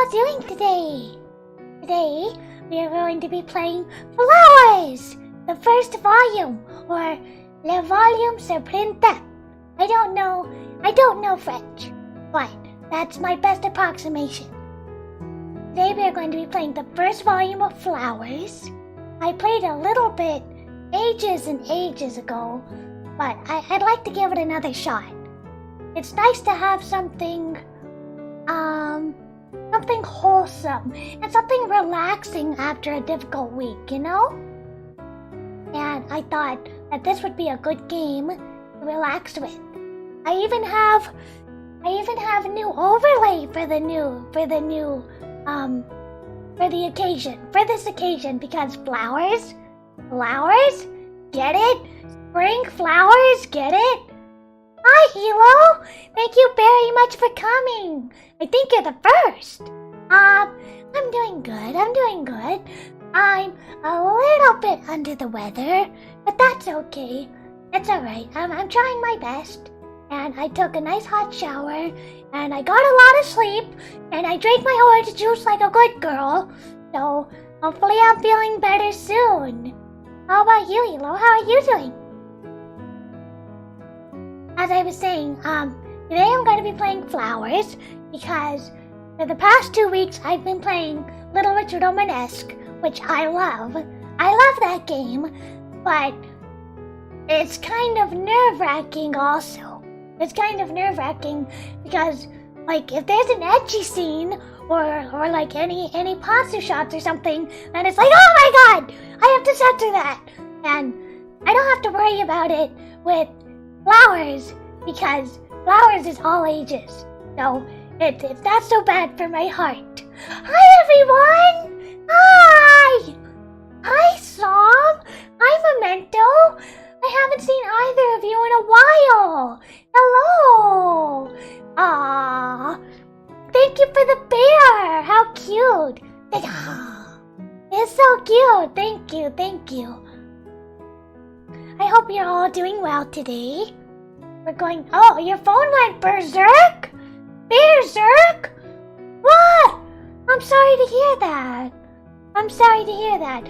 all doing today? Today, we are going to be playing Flowers, the first volume, or Le Volume sur Printemps. I don't know French, but that's my best approximation. Today we are going to be playing the first volume of Flowers. I played a little bit ages and ages ago, but I'd like to give it another shot. It's nice to have something wholesome and something relaxing after a difficult week, you know? And I thought that this would be a good game to relax with. I even have a new overlay for this occasion, because flowers, get it? Spring flowers, get it? Hi, Hilo! Thank you very much for coming. I think you're the first. I'm doing good. I'm a little bit under the weather, but that's okay. It's alright. I'm trying my best. And I took a nice hot shower, and I got a lot of sleep, and I drank my orange juice like a good girl. So hopefully I'm feeling better soon. How about you, Hilo? How are you doing? As I was saying, today I'm going to be playing Flowers because for the past 2 weeks I've been playing Little Richard Romanesque, which I love. I love that game, but it's kind of nerve-wracking also. It's kind of nerve-wracking because, like, if there's an edgy scene or like any pasta shots or something, then it's like, oh my god, I have to censor that. And I don't have to worry about it with Flowers, because Flowers is all ages, so it's not so bad for my heart. Hi everyone! Hi Som! Hi Memento! I haven't seen either of you in a while! Hello! Aww! Thank you for the bear! How cute! It's so cute! Thank you. I hope you're all doing well today. Oh, your phone went berserk? Berserk? What? I'm sorry to hear that.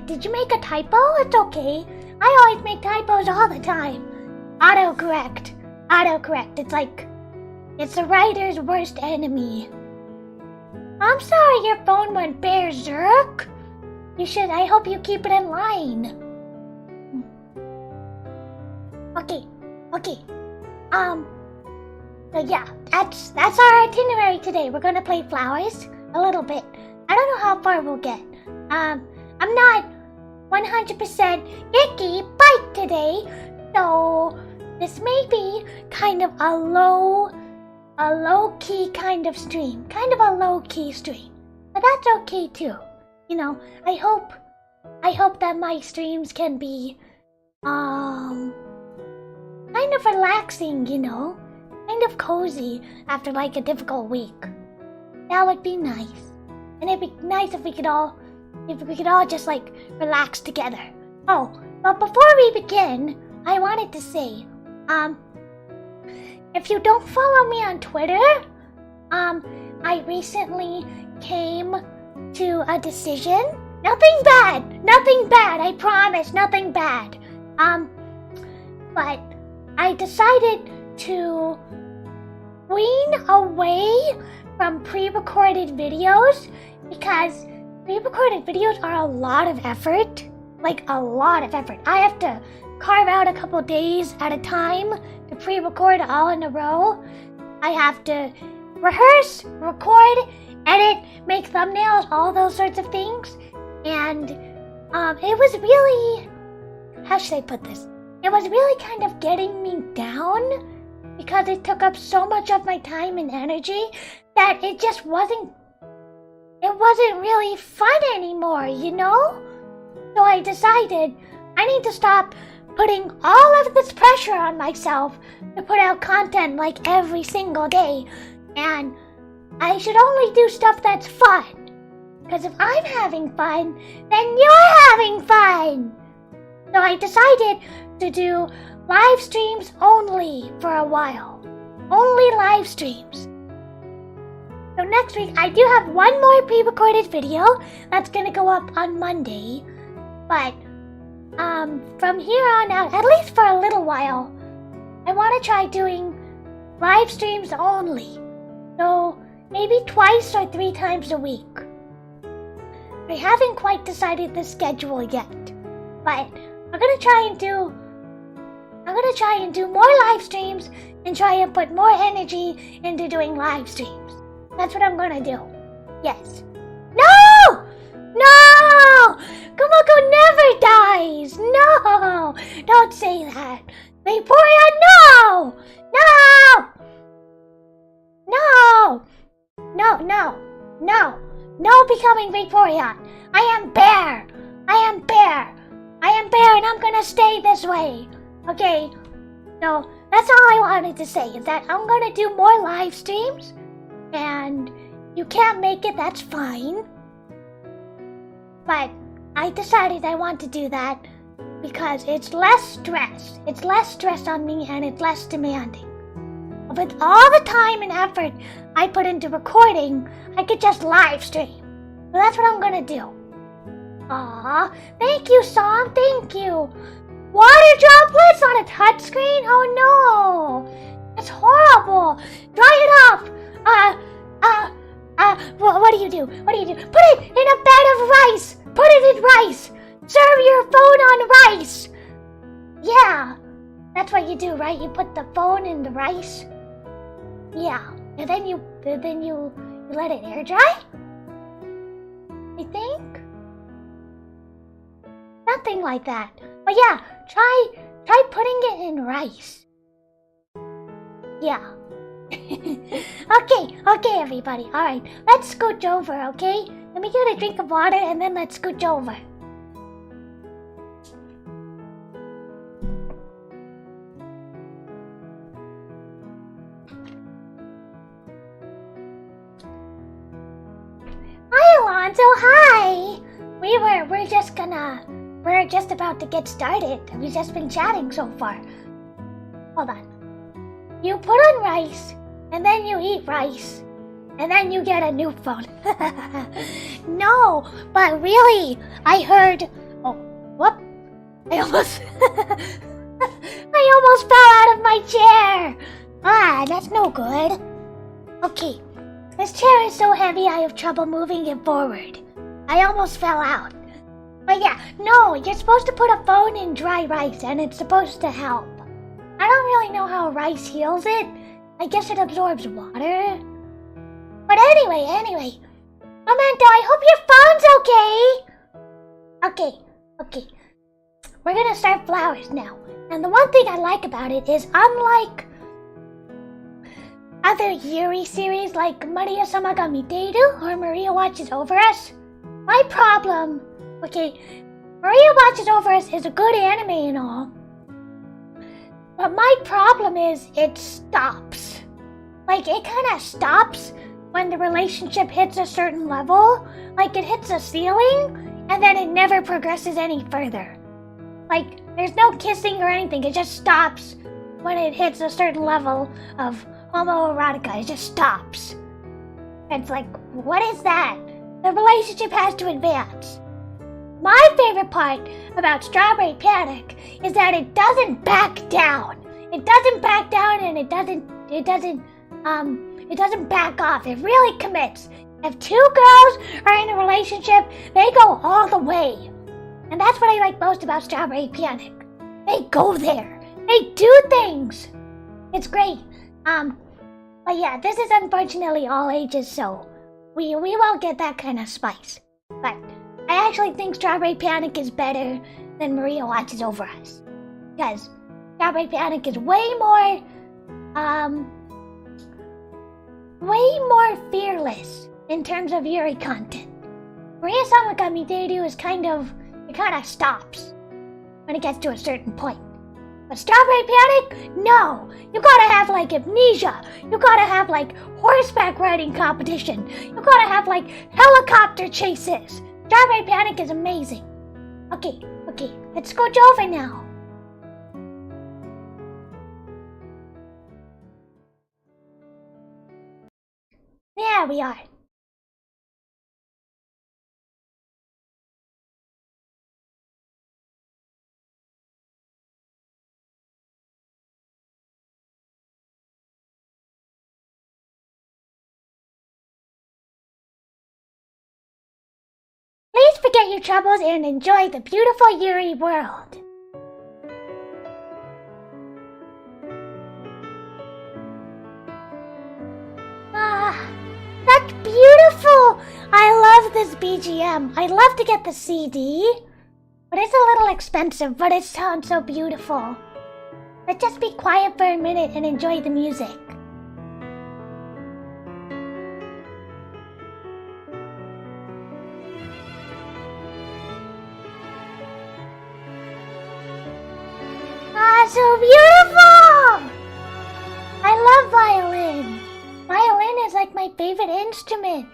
Did you make a typo? It's okay. I always make typos all the time. Autocorrect. It's the writer's worst enemy. I'm sorry your phone went berserk. I hope you keep it in line. Okay. So yeah, that's our itinerary today. We're gonna play Flowers a little bit. I don't know how far we'll get. I'm not 100% icky bite today, so this may be kind of a low-key kind of stream. But that's okay too. You know, I hope that my streams can be, kind of relaxing, you know? Kind of cozy after like a difficult week. That would be nice. And it'd be nice if we could all just like relax together. Oh, but before we begin, I wanted to say, if you don't follow me on Twitter, I recently came to a decision. Nothing bad, I promise, nothing bad. But I decided to wean away from pre-recorded videos because pre-recorded videos are a lot of effort. I have to carve out a couple days at a time to pre-record all in a row. I have to rehearse, record, edit, make thumbnails, all those sorts of things. And it was really, how should I put this? It was really kind of getting me down because it took up so much of my time and energy that it just wasn't really fun anymore, you know? So I decided I need to stop putting all of this pressure on myself to put out content like every single day, and I should only do stuff that's fun. Because if I'm having fun, then you're having fun! So I decided to do live streams only for a while. Only live streams. So next week, I do have one more pre-recorded video that's gonna go up on Monday. But, from here on out, at least for a little while, I want to try doing live streams only. So, maybe twice or 3 times a week. I haven't quite decided the schedule yet. But, I'm gonna try and do more live streams and try and put more energy into doing live streams. That's what I'm gonna do. Yes. No! No! Kumakko never dies! No! Don't say that. Vaporeon, no! No! No! No, no, no. No becoming Vaporeon. I am Bear. I am Bear. I am Bear and I'm gonna stay this way. Okay? So, that's all I wanted to say, is that I'm gonna do more live streams. And you can't make it, that's fine. But I decided I want to do that because it's less stress. It's less stress on me and it's less demanding. With all the time and effort I put into recording, I could just live stream. So that's what I'm gonna do. Aw, thank you, Sam, thank you. Water droplets on a touchscreen? Oh no, that's horrible. Dry it up. What do you do? What do you do? Put it in a bed of rice. Put it in rice. Serve your phone on rice. Yeah, that's what you do, right? You put the phone in the rice. Yeah, and then you let it air dry. I think something like that. But yeah, try putting it in rice. Yeah. Okay, everybody. All right, let's scooch over, okay? Let me get a drink of water and then let's scooch over. Hi, Alonzo. Hi. We're just about to get started. We've just been chatting so far. Hold on. You put on rice, and then you eat rice, and then you get a new phone. No, but really, I heard... Oh, whoop. I almost fell out of my chair. Ah, that's no good. Okay, this chair is so heavy I have trouble moving it forward. I almost fell out. But yeah, no, you're supposed to put a phone in dry rice, and it's supposed to help. I don't really know how rice heals it. I guess it absorbs water. But anyway. Memento, I hope your phone's okay. Okay. We're gonna start flowers now. And the one thing I like about it is, unlike other Yuri series like Maria-sama ga Miteru or Maria Watches Over Us, my problem... Okay, Maria Watches Over Us is a good anime and all. But my problem is it stops. Like, it kind of stops when the relationship hits a certain level. Like, it hits a ceiling, and then it never progresses any further. Like, there's no kissing or anything. It just stops when it hits a certain level of homoerotica. It just stops. It's like, what is that? The relationship has to advance. My favorite part about Strawberry Panic is that it doesn't back down. It doesn't back down, and it doesn't back off. It really commits. If 2 girls are in a relationship, they go all the way. And that's what I like most about Strawberry Panic. They go there. They do things. It's great. But yeah, this is unfortunately all ages, so we won't get that kind of spice. But I actually think Strawberry Panic is better than Maria Watches Over Us. Because Strawberry Panic is way more fearless in terms of Yuri content. Maria-sama ga Miteru is kind of stops when it gets to a certain point. But Strawberry Panic? No! You gotta have like amnesia. You gotta have like horseback riding competition. You gotta have like helicopter chases. Strawberry Panic is amazing. Okay, let's scooch over now. There, Yeah, we are. Please forget your troubles and enjoy the beautiful Yuri world. That's beautiful! I love this BGM. I'd love to get the CD, but it's a little expensive, but it sounds so beautiful. Let's just be quiet for a minute and enjoy the music. So beautiful! I love violin. Violin is like my favorite instrument.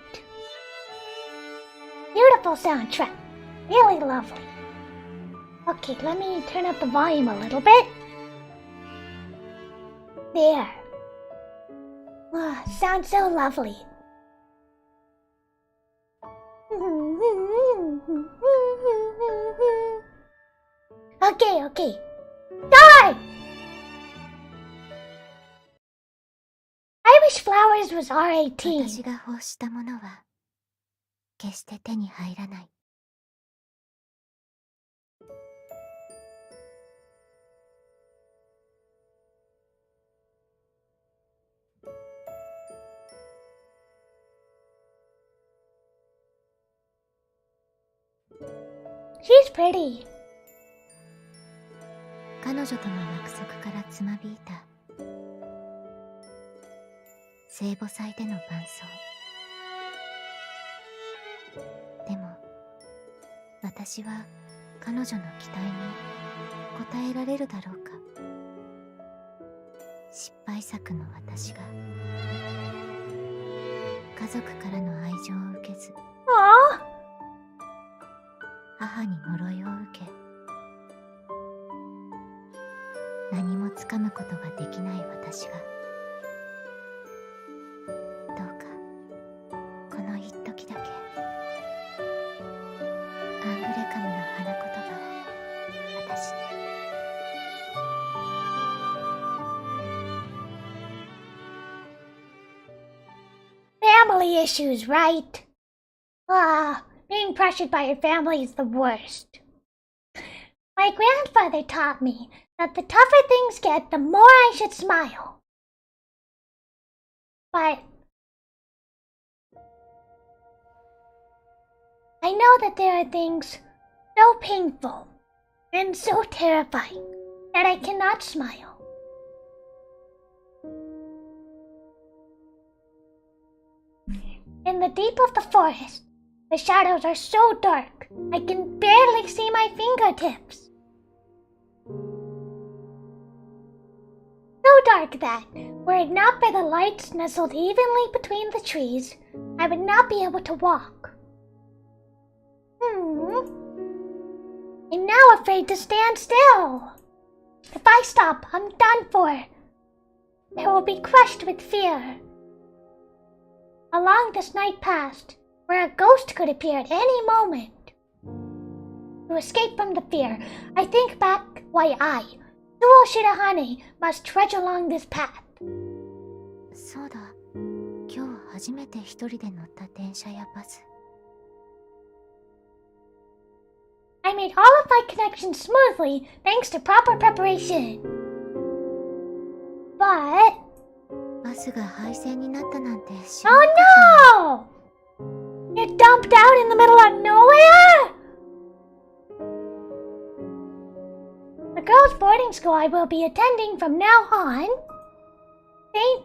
Beautiful soundtrack. Really lovely. Okay, let me turn up the volume a little bit. There. Oh, sounds so lovely. Okay. Die! I wish flowers was R18. 私が欲したものは決して手に入らない。She's pretty. 彼女との約束からつまびいた聖母祭での伴奏。でも私は彼女の期待に応えられるだろうか。失敗作の私が家族からの愛情を受けず、母に呪いを受け、何もつかむことができない私が、どうかこの一時だけアングレカムの花言葉を私に。Family issues, right? Being pressured by your family is the worst. My grandfather taught me that the tougher things get, the more I should smile. But I know that there are things so painful and so terrifying that I cannot smile. In the deep of the forest, the shadows are so dark, I can barely see my fingertips. So dark that, were it not for the lights nestled evenly between the trees, I would not be able to walk. I'm now afraid to stand still. If I stop, I'm done for. I will be crushed with fear. Along this night past, where a ghost could appear at any moment. To escape from the fear, I think back why I, Suo Shirahane, must trudge along this path. そうだ、今日初めて一人で乗った電車やバス。I made all of my connections smoothly thanks to proper preparation. But... バスが廃線になったなんて知らなかった。 Oh no! You're dumped out in the middle of nowhere? The girls' boarding school I will be attending from now on, St.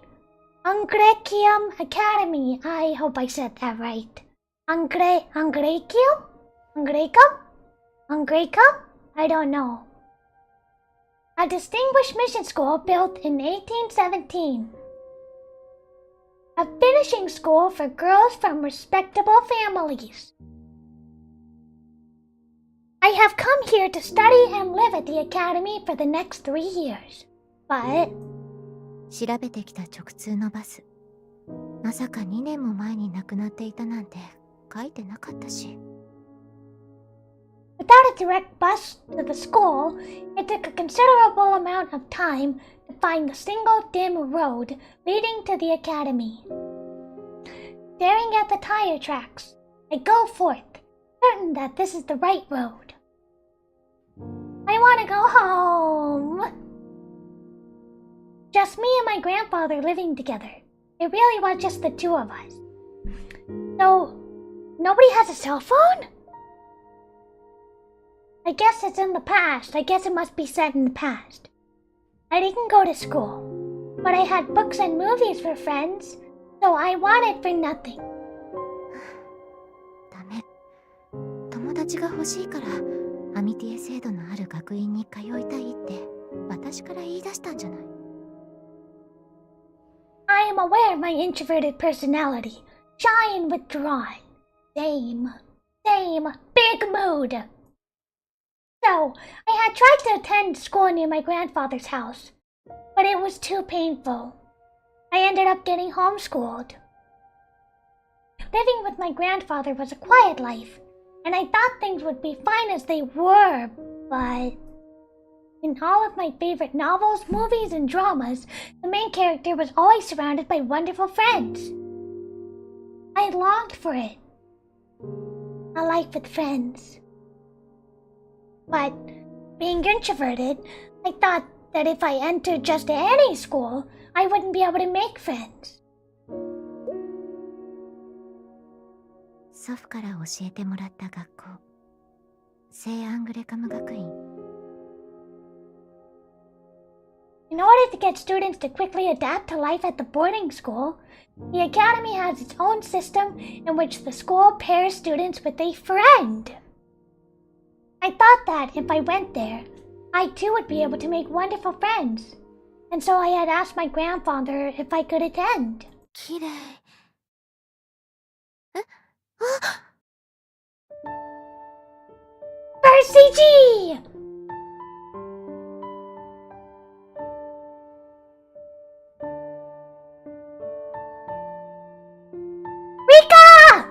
Angrecium Academy. I hope I said that right. Angrecum? I don't know. A distinguished mission school built in 1817. A finishing school for girls from respectable families. I have come here to study and live at the academy for the next 3 years. But... 調べてきた直通のバス。まさか2年も前に亡くなっていたなんて書いてなかったし。Without a direct bus to the school, it took a considerable amount of time to find the single dim road leading to the academy. Staring at the tire tracks, I go forth, certain that this is the right road. I want to go home. Just me and my grandfather living together. It really was just the two of us. So, nobody has a cell phone? I guess it's in the past. I guess it must be set in the past. I didn't go to school, but I had books and movies for friends, so I wanted for nothing. ダメ。友達が欲しいからアミティエ制度のある学院に通いたいって私から言い出したんじゃない。I am aware of my introverted personality, shy and withdrawn. Same, big mood. So, I had tried to attend school near my grandfather's house, but it was too painful. I ended up getting homeschooled. Living with my grandfather was a quiet life, and I thought things would be fine as they were, but in all of my favorite novels, movies, and dramas, the main character was always surrounded by wonderful friends. I longed for it. A life with friends. But, being introverted, I thought that if I entered just any school, I wouldn't be able to make friends. 祖父から教えてもらった学校、聖アングレカム学院。In order to get students to quickly adapt to life at the boarding school, the academy has its own system in which the school pairs students with a friend. I thought that if I went there, I too would be able to make wonderful friends, and so I had asked my grandfather if I could attend. きれい。え？あ！ RCG! Rika!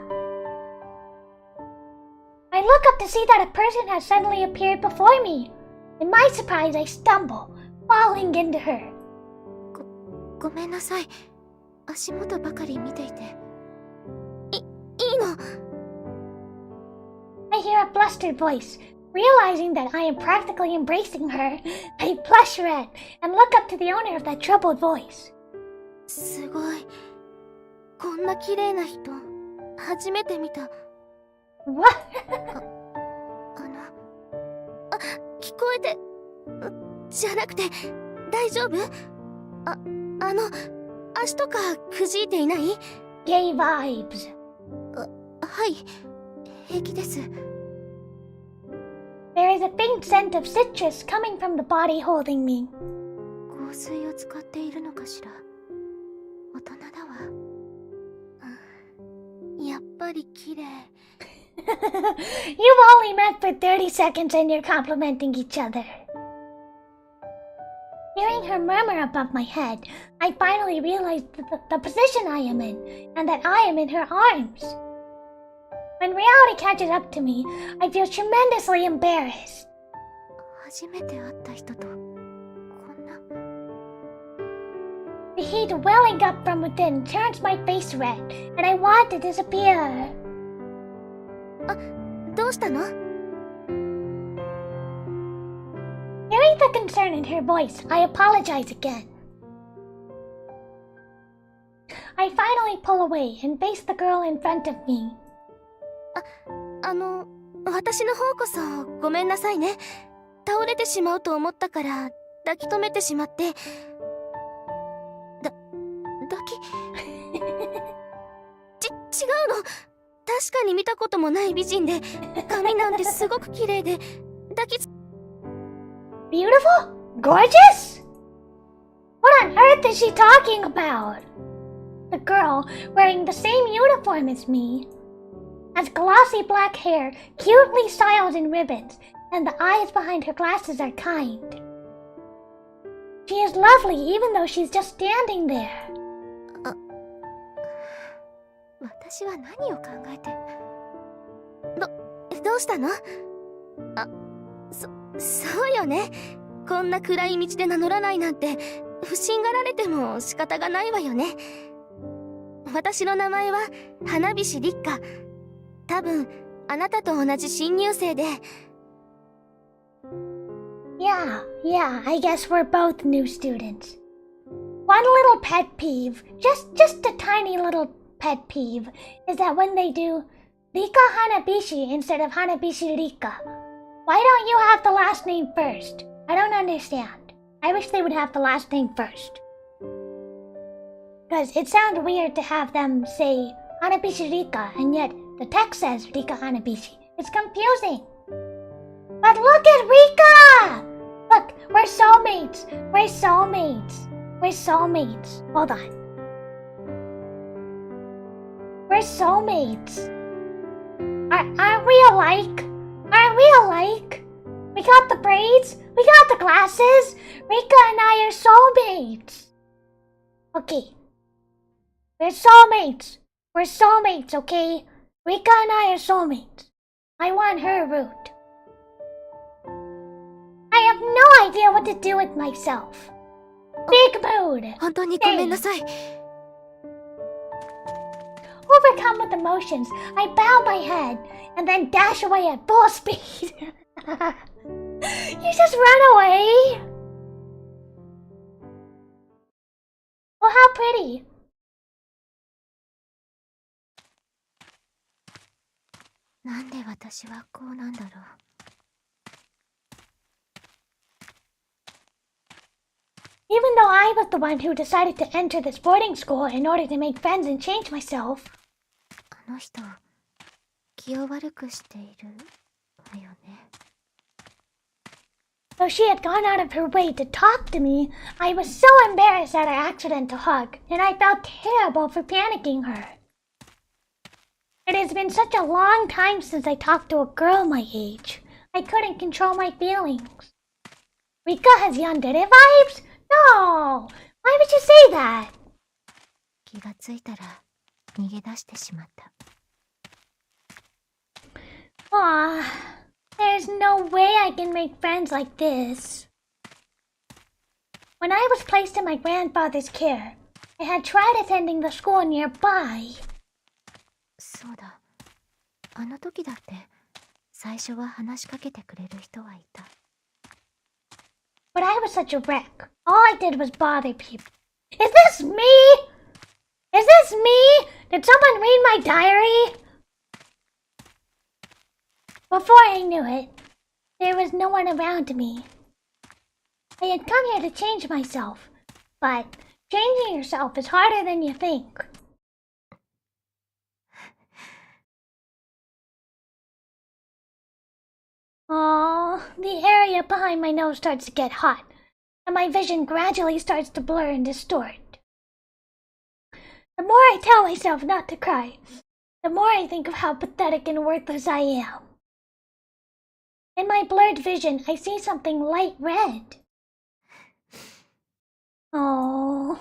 I look up to see that a person has suddenly appeared before me. In my surprise, I stumble, falling into her. ごめんなさい。足元ばかり見ていて。いいの。I hear a flustered voice. Realizing that I am practically embracing her, I blush red and look up to the owner of that troubled voice. すごい。こんな綺麗な人、初めて見た。What? 聞こえて、じゃなくて、大丈夫？足とかくじいていない？ Gay vibes. はい、平気です。There is a faint scent of citrus coming from the body holding me. 香水を使っているのかしら。大人だわ。やっぱり綺麗。You've only met for 30 seconds and you're complimenting each other. Hearing her murmur above my head, I finally realized the position I am in, and that I am in her arms. When reality catches up to me, I feel tremendously embarrassed. 初めて会った人と、こんな。The heat welling up from within turns my face red, and I want to disappear. どうしたの？ Hearing the concern in her voice, I apologize again. I finally pull away and face the girl in front of me. 私の方こそごめんなさいね。倒れてしまうと思ったから抱き留めてしまって。抱き違うの。確かに見たこともない美人で、髪なんてすごく綺麗で、抱きつ。Beautiful? Gorgeous? What on earth is she talking about? The girl, wearing the same uniform as me, has glossy black hair, cutely styled in ribbons, and the eyes behind her glasses are kind. She is lovely even though she's just standing there. 私は何を考えて。どうしたの？あ、そうよね。こんな暗い道で名乗らないなんて不審がられても仕方がないわよね。私の名前は花菱立花。多分あなたと同じ新入生で。Yeah, I guess we're both new students. One little pet peeve, just a tiny little pet peeve, is that when they do Rika Hanabishi instead of Hanabishi Rika, why don't you have the last name first? I don't understand. I wish they would have the last name first. Because it sounds weird to have them say Hanabishi Rika and yet the text says Rika Hanabishi. It's confusing. But look at Rika! Look, we're soulmates. We're soulmates. We're soulmates. Hold on. We're soulmates. Aren't we alike? Aren't we alike? We got the braids. We got the glasses. Rika and I are soulmates. Okay. We're soulmates. We're soulmates, okay? Rika and I are soulmates. I want her root. I have no idea what to do with myself. Big mood. 本当にごめんなさい。Overcome with emotions, I bow my head and then dash away at full speed. You just run away? Well, how pretty. "なんで私はこうなんだろう。Even though I was the one who decided to enter this boarding school in order to make friends and change myself." あの人、気を悪くしているわよね。Though she had gone out of her way to talk to me, I was so embarrassed at our accidental hug, and I felt terrible for panicking her. It has been such a long time since I talked to a girl my age. I couldn't control my feelings. Rika has yandere vibes? No! Why would you say that? 気がついたら逃げ出してしまった。Aw, there's no way I can make friends like this. When I was placed in my grandfather's care, I had tried attending the school nearby. そうだ。あの時だって最初は話しかけてくれる人はいた。But I was such a wreck. All I did was bother people. Is this me? Is this me? Did someone read my diary? Before I knew it, there was no one around me. I had come here to change myself, but changing yourself is harder than you think. Oh, the area behind my nose starts to get hot, and my vision gradually starts to blur and distort. The more I tell myself not to cry, the more I think of how pathetic and worthless I am. In my blurred vision, I see something light red. Oh.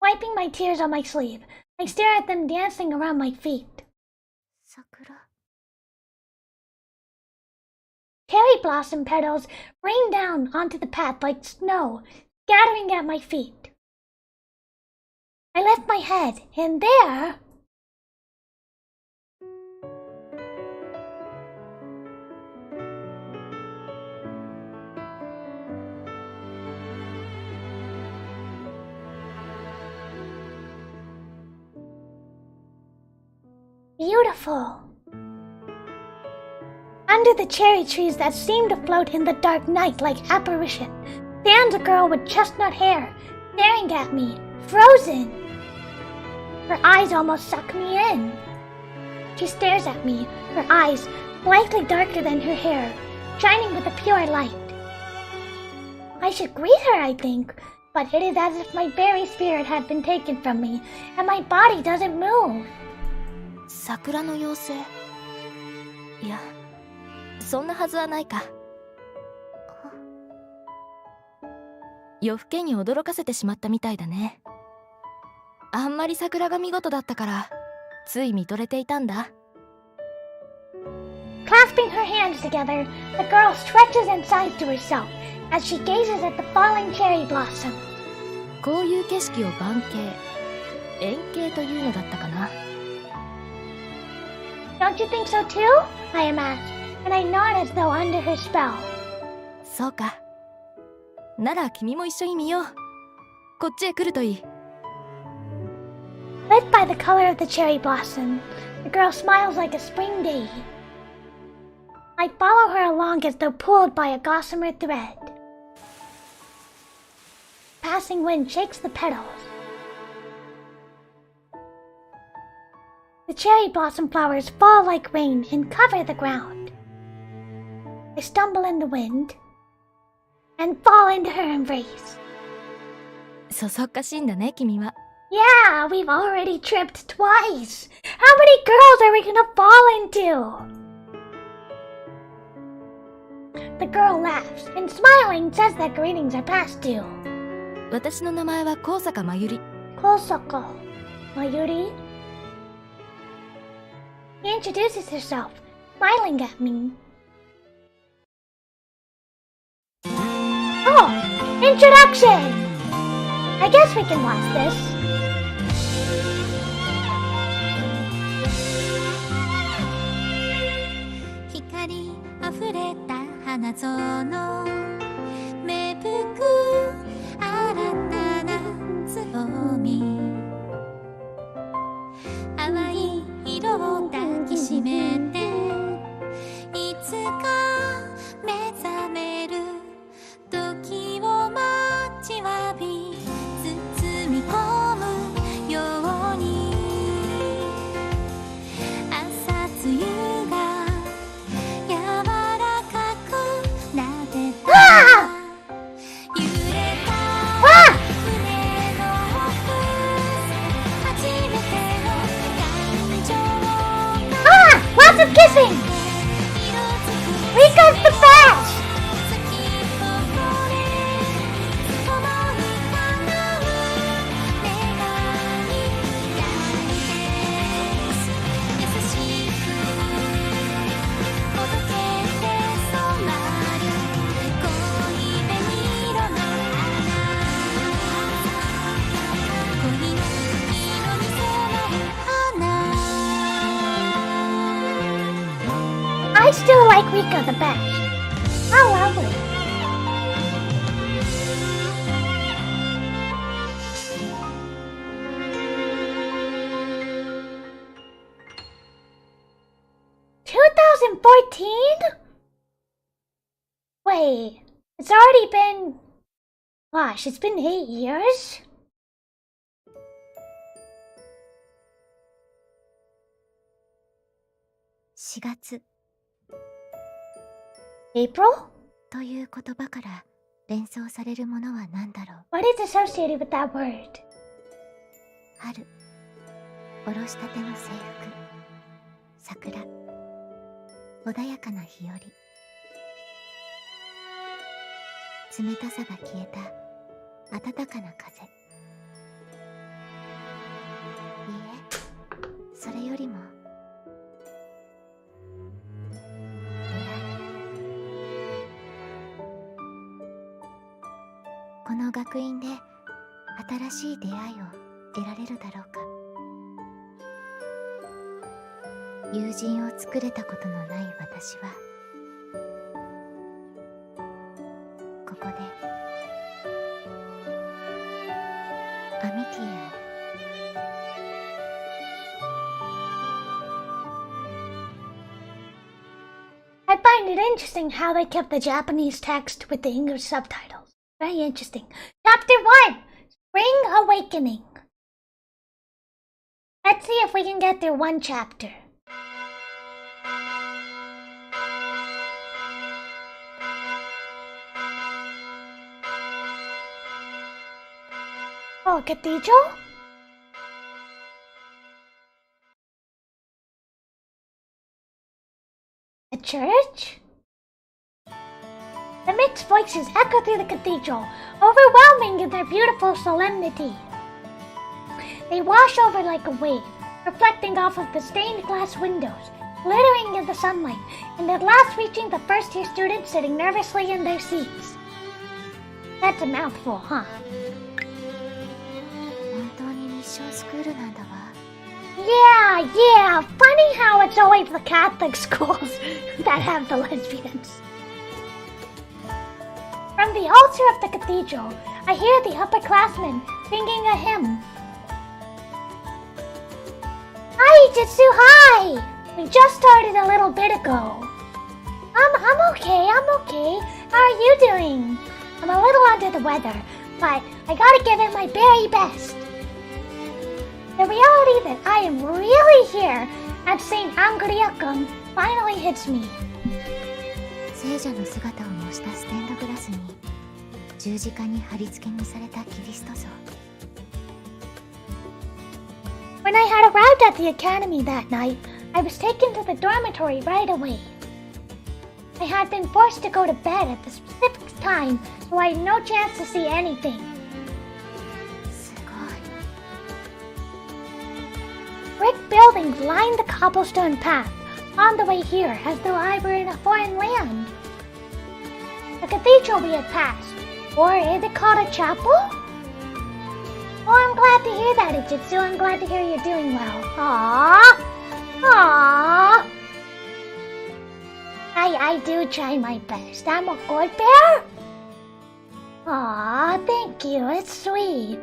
Wiping my tears on my sleeve, I stare at them dancing around my feet. 桜。Cherry blossom petals rain down onto the path like snow, scattering at my feet. I lift my head, and there... beautiful. Under the cherry trees that seemed to float in the dark night like apparition, stands a girl with chestnut hair, staring at me, frozen. Her eyes almost suck me in. She stares at me, her eyes slightly darker than her hair, shining with a pure light. I should greet her, I think, but it is as if my very spirit had been taken from me, and my body doesn't move. 桜の妖精。いや、そんなはずはないか。夜更けに驚かせてしまったみたいだね。あんまり桜が見事だったからつい見とれていたんだ。Clasping her hands together, the girl stretches and sighs to herself as she gazes at the falling cherry blossom. こういう景色を盤景、円形というのだったかな。Don't you think so too? I am asked, and I nod as though under her spell. そうか。なら君も一緒に見よう。こっちへ来るといい。Led by the color of the cherry blossom, the girl smiles like a spring day. I follow her along as though pulled by a gossamer thread. Passing wind shakes the petals. The cherry blossom flowers fall like rain and cover the ground. I stumble in the wind and fall into her embrace. そそっかしいんだね、君は。Yeah, we've already tripped twice. How many girls are we gonna fall into? The girl laughs and smiling says that greetings are past due. 私の名前は高坂まゆり。Kosako Mayuri? He introduces herself, smiling at me. Oh, introduction! I guess we can watch this. 光あふれた花園芽吹く新たなつぼみ淡い色を抱きしめていつか目覚める時を待ちわび包み込むように朝露が柔らかくなでた揺れた船の奥初めての感情が Lots of kissing! Rika's the best! I still like Rika the best. How lovely. Wait, it's already been... Gosh, it's been 8 years?4月 April? という言葉から連想されるものは何だろう。 What is associated with that word? 春、おろしたての制服、桜、穏やかな日和、冷たさが消えた暖かな風。いいえ、それよりもこの学院で新しい出会いを得られるだろうか。友人を作れたことのない私はここでアミティエをI find it interesting how they kept the Japanese text with the English subtitles. Very interesting. Chapter 1! Spring Awakening. Let's see if we can get through one chapter. Oh, cathedral? A church? The mixed voices echo through the cathedral, overwhelming in their beautiful solemnity. They wash over like a wave, reflecting off of the stained glass windows, glittering in the sunlight, and at last reaching the first-year students sitting nervously in their seats. That's a mouthful, huh? 本当にミッションスクールなんだわ。Yeah. Funny how it's always the Catholic schools that have the lesbians. From the altar of the cathedral, I hear the upperclassmen singing a hymn. Hi, Jitsu, hi! We just started a little bit ago. I'm okay. How are you doing? I'm a little under the weather, but I gotta give it my very best. The reality that I am really here at St. Angriacum finally hits me. 聖者の姿を模したステンドグラスに十字架に貼り付けにされたキリスト像。 When I had arrived at the academy that night, I was taken to the dormitory right away. I had been forced to go to bed at the specific time, so I had no chance to see anything. すごい。 Brick buildings lined the cobblestone path on the way here as though I were in a foreign land. The cathedral we had passed, or is it called a chapel? Oh, I'm glad to hear that, Ijitsu. I'm glad to hear you're doing well. Aww. I do try my best. I'm a good bear? Aw, thank you. It's sweet.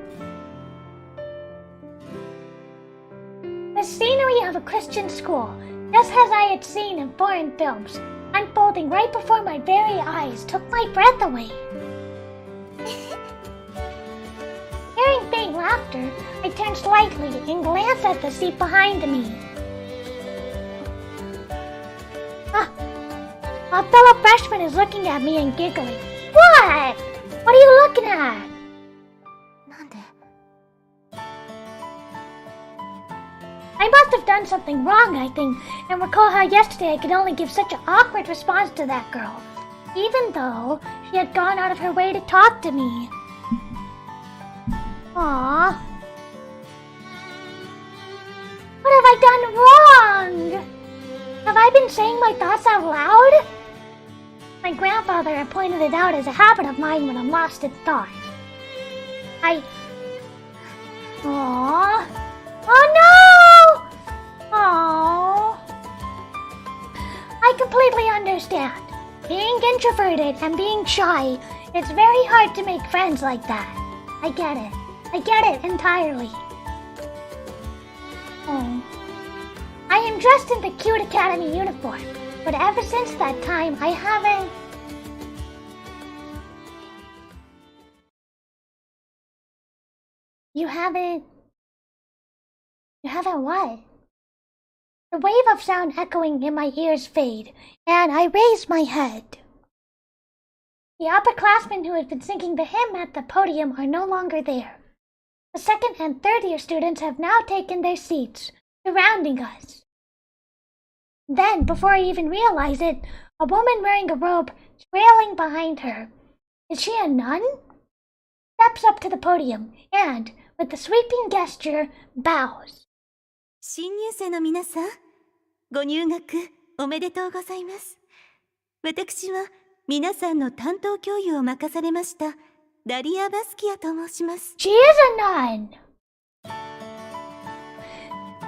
The scenery of a Christian school, just as I had seen in foreign films, unfolding right before my very eyes, took my breath away. Hearing faint laughter, I turned slightly and glanced at the seat behind me. A fellow freshman is looking at me and giggling. What? What are you looking at? なんで？ I must have done something wrong, I think, and recall how yesterday I could only give such an awkward response to that girl, even though she had gone out of her way to talk to me. Aww. What have I done wrong? Have I been saying my thoughts out loud? My grandfather had pointed it out as a habit of mine when I'm lost in thought. Aww. Oh no! Aww. I completely understand. Being introverted and being shy, it's very hard to make friends like that. I get it. I get it entirely. Oh. I am dressed in the cute academy uniform, but ever since that time, I haven't... You haven't what? The wave of sound echoing in my ears fade, and I raise my head. The upperclassmen who had been singing the hymn at the podium are no longer there. The second and third year students have now taken their seats, surrounding us. Then, before I even realize it, a woman wearing a robe trailing behind her, is she a nun? Steps up to the podium and, with a sweeping gesture, bows. 新入生の皆さん、ご入学おめでとうございます。私は皆さんの担当教諭を任されましたダリア・バスキアと申します。She is a nun!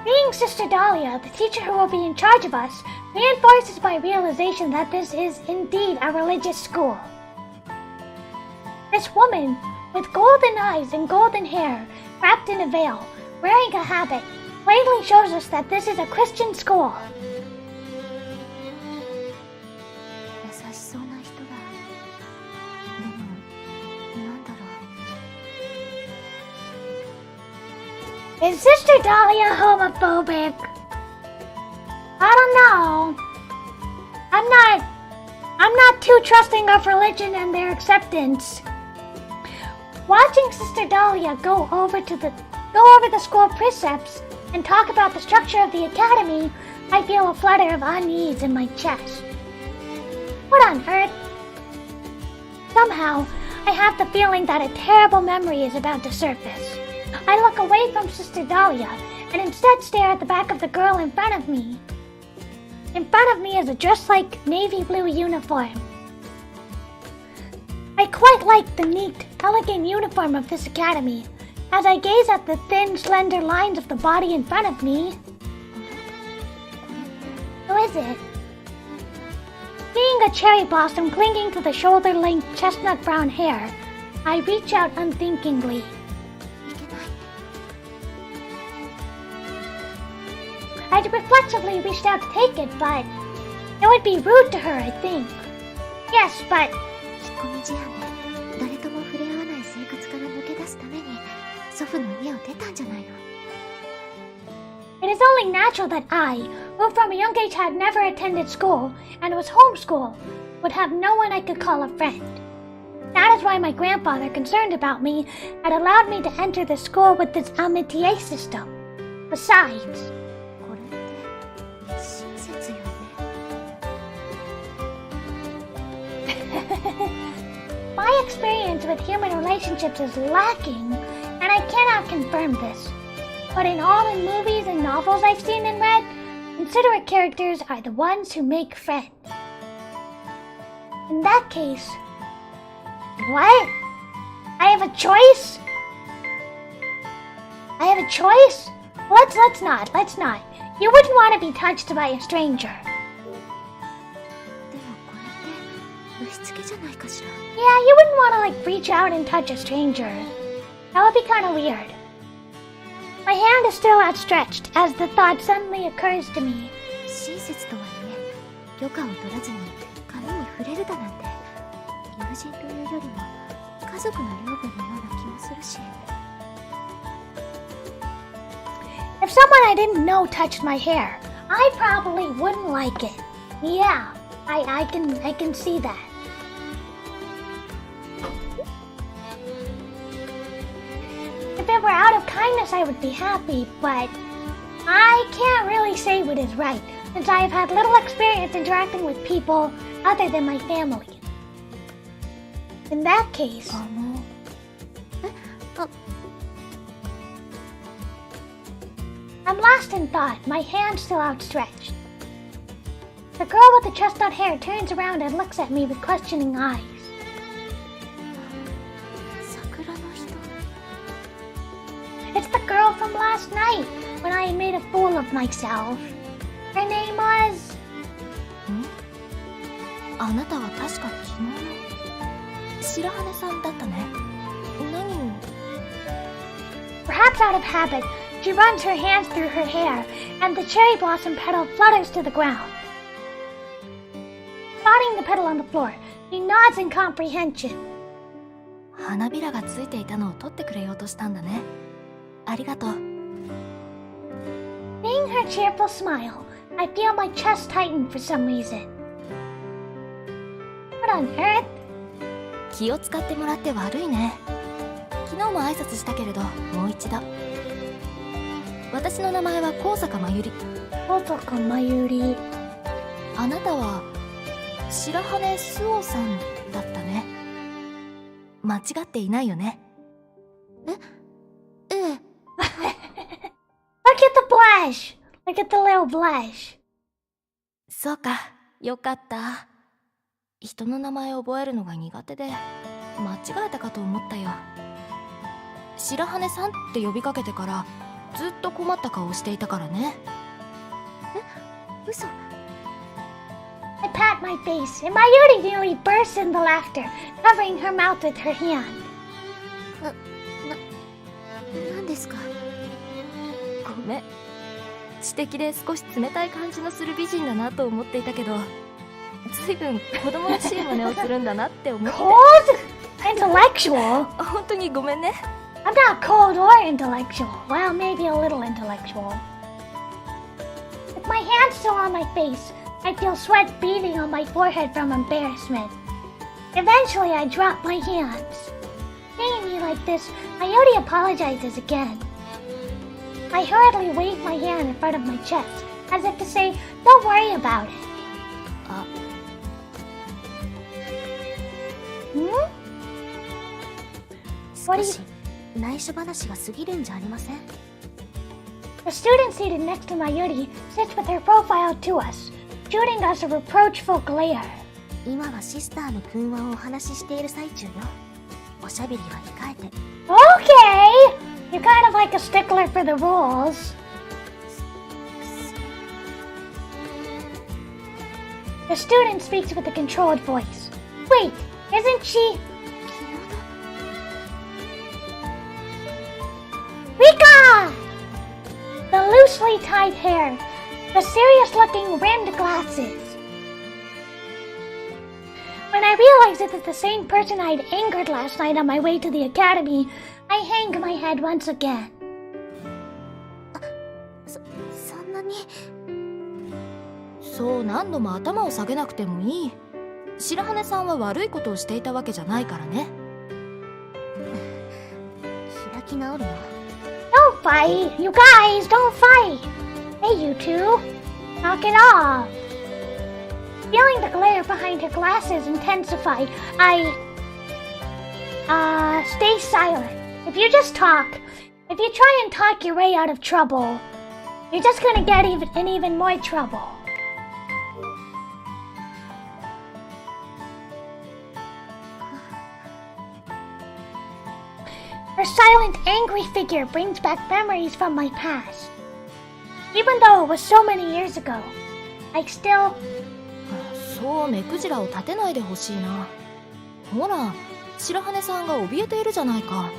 Being Sister Dahlia, the teacher who will be in charge of us, reinforces my realization that this is indeed a religious school. This woman, with golden eyes and golden hair, wrapped in a veil, wearing a habit, plainly shows us that this is a Christian school. 優しそうな人だ。でも、なんだろう。 Is Sister Dahlia homophobic? I don't know. I'm not too trusting of religion and their acceptance. Watching Sister Dahlia go over the school precepts and talk about the structure of the academy, I feel a flutter of unease in my chest. What on earth? Somehow, I have the feeling that a terrible memory is about to surface. I look away from Sister Dahlia and instead stare at the back of the girl in front of me. In front of me is a just-like navy blue uniform. I quite like the neat, elegant uniform of this academy. As I gaze at the thin, slender lines of the body in front of me... Who is it? Seeing a cherry blossom clinging to the shoulder-length chestnut brown hair, I reach out unthinkingly. I'd reflexively reached out to take it, but it would be rude to her, I think. Yes, but... 引っ込み思案で誰とも触れ合わない生活から抜け出すために祖父の家を出たんじゃないの。 It is only natural that I, who from a young age had never attended school and was homeschooled, would have no one I could call a friend. That is why my grandfather, concerned about me, had allowed me to enter the school with this amitié system. Besides... これって親切よね。My experience with human relationships is lacking, and I cannot confirm this. But in all the movies and novels I've seen and read, considerate characters are the ones who make friends. In that case... What? I have a choice? I have a choice? Let's not. You wouldn't want to be touched by a stranger. でもこれって押し付けじゃないかしら。 Yeah, you wouldn't want to reach out and touch a stranger. That would be kind of weird. My hand is still outstretched as the thought suddenly occurs to me. 親切とはいえ許可を取らずに髪に触れるだなんて友人というよりも家族の領分のような気もするし。 If someone I didn't know touched my hair, I probably wouldn't like it. Yeah, I can see that. If it were out of kindness, I would be happy, but I can't really say what is right, since I have had little experience interacting with people other than my family. In that case... I'm lost in thought, my hand still outstretched. The girl with the chestnut hair turns around and looks at me with questioning eyes. 桜の人。 It's the girl from last night, when I made a fool of myself. Her name was... あなたは確か昨日の白羽さんだったね。何を。 Perhaps out of habit, she runs her hands through her hair, and the cherry blossom petal flutters to the ground. Spotting the petal on the floor, she nods in comprehension. 花びらがついていたのを取ってくれようとしたんだね。ありがとう。 Seeing her cheerful smile, I feel my chest tighten for some reason. What on earth? 気を使ってもらって悪いね。昨日も挨拶したけれど、もう一度。私の名前は高坂まゆり。高坂まゆり。あなたは白羽すおさんだったね。間違っていないよね。ええ。Look at the blush! Look at the little blush. そうか、よかった。人の名前を覚えるのが苦手で間違えたかと思ったよ。白羽さんって呼びかけてからずっと困った顔をしていたからね。え、嘘。 I pat my face, and Mayuri nearly bursts into laughter, covering her mouth with her hand. なんですか。ごめん。知的で少し冷たい感じのする美人だなと思っていたけど、ずいぶん子供らしい真似をするんだなって思って。Cold? Intellectual? 本当にごめんね。I'm not cold or intellectual. Well, maybe a little intellectual. With my hands still on my face, I feel sweat beading on my forehead from embarrassment. Eventually, I drop my hands. Seeing me like this, Mayuri apologizes again. I hurriedly wave my hand in front of my chest, as if to say, don't worry about it. Hmm? What do you... 内緒話が過ぎるんじゃありません。 The student seated next to my Yuri sits with her profile to us, shooting us a reproachful glare. 今はシスターの訓話をお話ししている最中よ。おしゃべりは控えて。Okay! You're kind of like a stickler for the rules. The student speaks with a controlled voice. Wait, isn't she... Rika! The loosely tied hair, the serious-looking rimmed glasses. When I realized it was the same person I'd angered last night on my way to the academy, I hanged my head once again. そんなに。そう何度も頭を下げなくてもいい。白羽さんは悪いことをしていたわけじゃないからね。開き直るの。Don't fight! You guys, don't fight! Hey, you two. Knock it off. Feeling the glare behind her glasses intensify, stay silent. If you just talk, if you try and talk your way out of trouble, you're just gonna get in even more trouble. Her silent, angry figure brings back memories from my past. Even though it was so many years ago, I still... そう目くじらを立てないでほしいな。ほら、白羽さんが怯えているじゃないか。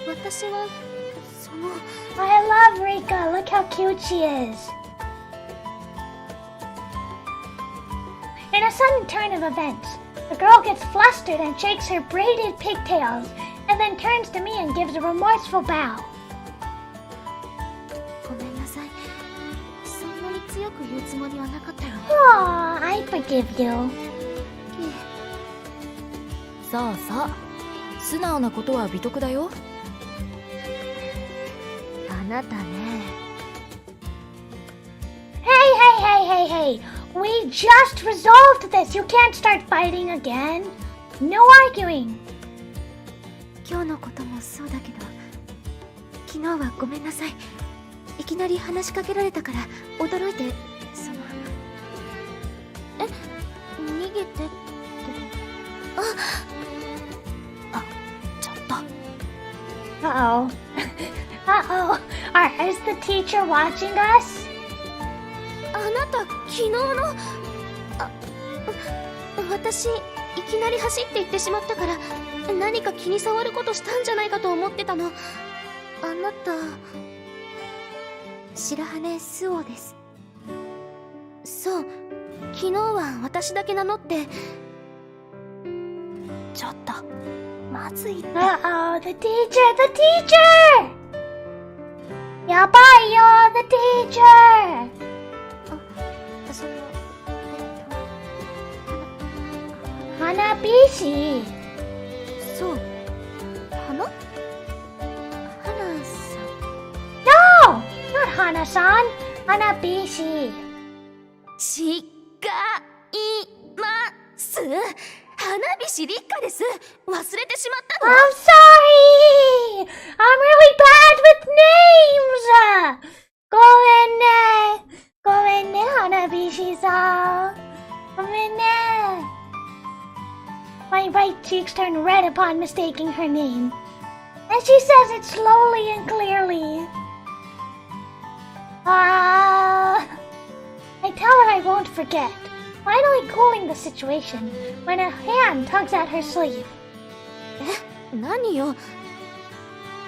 私は、I love Rika. Look how cute she is. In a sudden turn of events, the girl gets flustered and shakes her braided pigtails, and then turns to me and gives a remorseful bow. ごめんなさい。そんなに強く言うつもりはなかったよ。Aw, I forgive you. さあさあ、素直なことは美徳だよ。あなたね。Hey! We just resolved this. You can't start fighting again. No arguing. 今日のこともそうだけど、昨日はごめんなさい。いきなり話しかけられたから驚いて、逃げてって。ちょっと。Uh-oh. Uh-oh. Is the teacher watching us? あなた昨日の私いきなり走って行ってしまったから何か気に障ることしたんじゃないかと思ってたの。あなた白羽スオです。そう、昨日は私だけ名乗って。ちょっとまずいって。Uh-oh, the teacher! やばいよ、the teacher! その花火師。そう、花さん。 No! Not Hana-san. 花火師。違います。花火師立花です。忘れてしまったの。 I'm sorry! I'm really bad with names! ごめんね、花火師さん。ごめんね。My right cheeks turn red upon mistaking her name, and she says it slowly and clearly. I tell her I won't forget, finally cooling the situation, when a hand tugs at her sleeve. 何よ。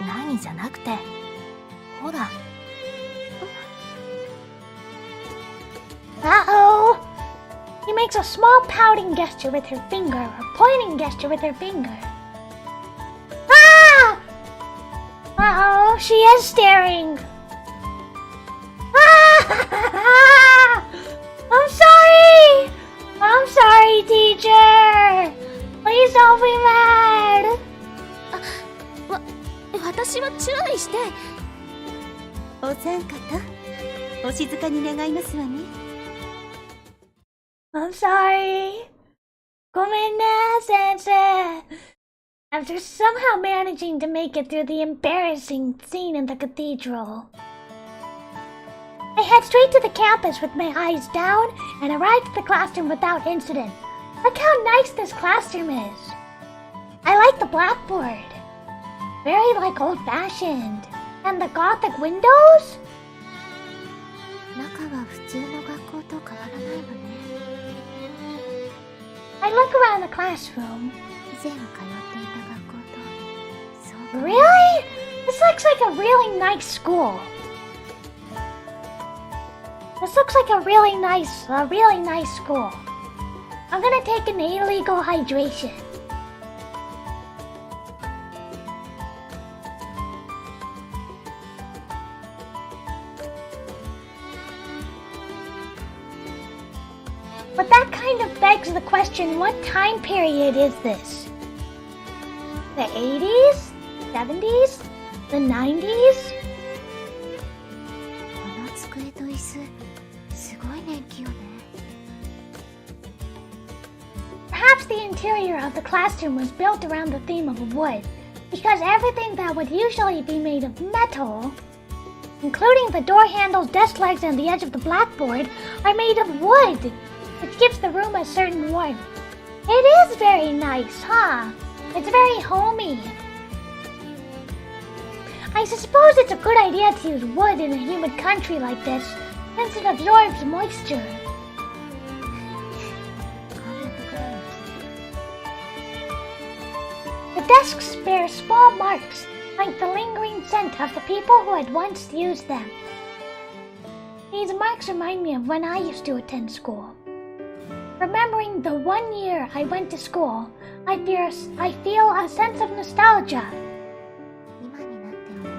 何じゃなくて、ほら。Uh-oh! He makes a small pouting gesture with her finger, or pointing gesture with her finger. Ah! Uh-oh, she is staring. Ah! I'm sorry, teacher. Please don't be mad. 私は注意して。お三方、お静かに願いますわね。I'm sorry. ごめんね、先生。after somehow managing to make it through the embarrassing scene in the cathedral. I head straight to the campus with my eyes down and arrived at the classroom without incident. Look how nice this classroom is. I like the blackboard. Very like old-fashioned. And the gothic windows? 中は普通の学校と変わらないわね。I look around the classroom. 以前通っていた学校とそう。 Really? This looks like a really nice school. This looks like a really nice school. I'm gonna take an illegal hydration. But that kind of begs the question, what time period is this? The 80s? 70s? The 90s? この机と椅子、すごい年季よね。Perhaps the interior of the classroom was built around the theme of wood, because everything that would usually be made of metal, including the door handles, desk legs, and the edge of the blackboard, are made of wood, which gives the room a certain warmth. It is very nice, huh? It's very homey. I suppose it's a good idea to use wood in a humid country like this, since it absorbs moisture. The desks bear small marks, like the lingering scent of the people who had once used them. These marks remind me of when I used to attend school. Remembering the 1 year I went to school, I feel a sense of nostalgia. 今になって思えば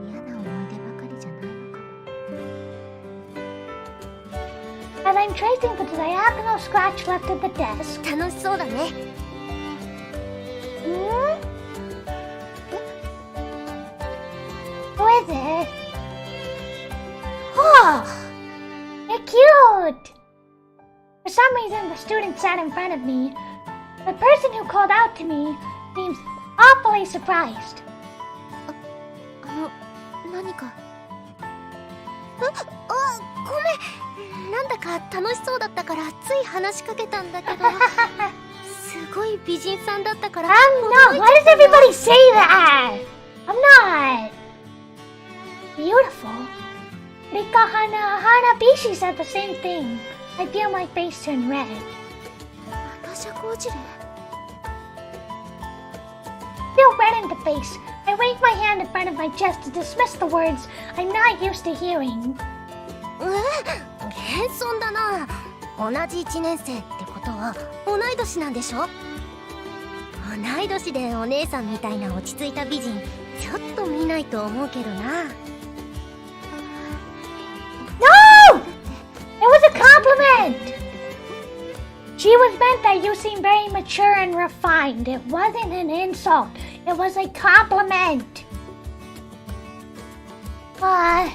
嫌な思い出ばかりじゃないのかも。As I'm tracing the diagonal scratch left at the desk. 楽しそうだね。Who is it? Oh! They're cute! For some reason, the student sat in front of me. The person who called out to me seems awfully surprised. 何か。ごめん。なんだか楽しそうだったからつい話しかけたんだけど。すごい美人さんだったから。I'm not! Why does everybody say that? I'm not! Beautiful. Rika Hanabishi said the same thing. I feel my face turn red. 私はこじれ。Feel red in the face. I wave my hand in front of my chest to dismiss the words I'm not used to hearing. 謙遜だな。同じ1年生ってことは同い年なんでしょ。同い年でお姉さんみたいな落ち着いた美人ちょっと見ないと思うけどな。No! It was a compliment! She was meant that you seem very mature and refined. It wasn't an insult. It was a compliment. I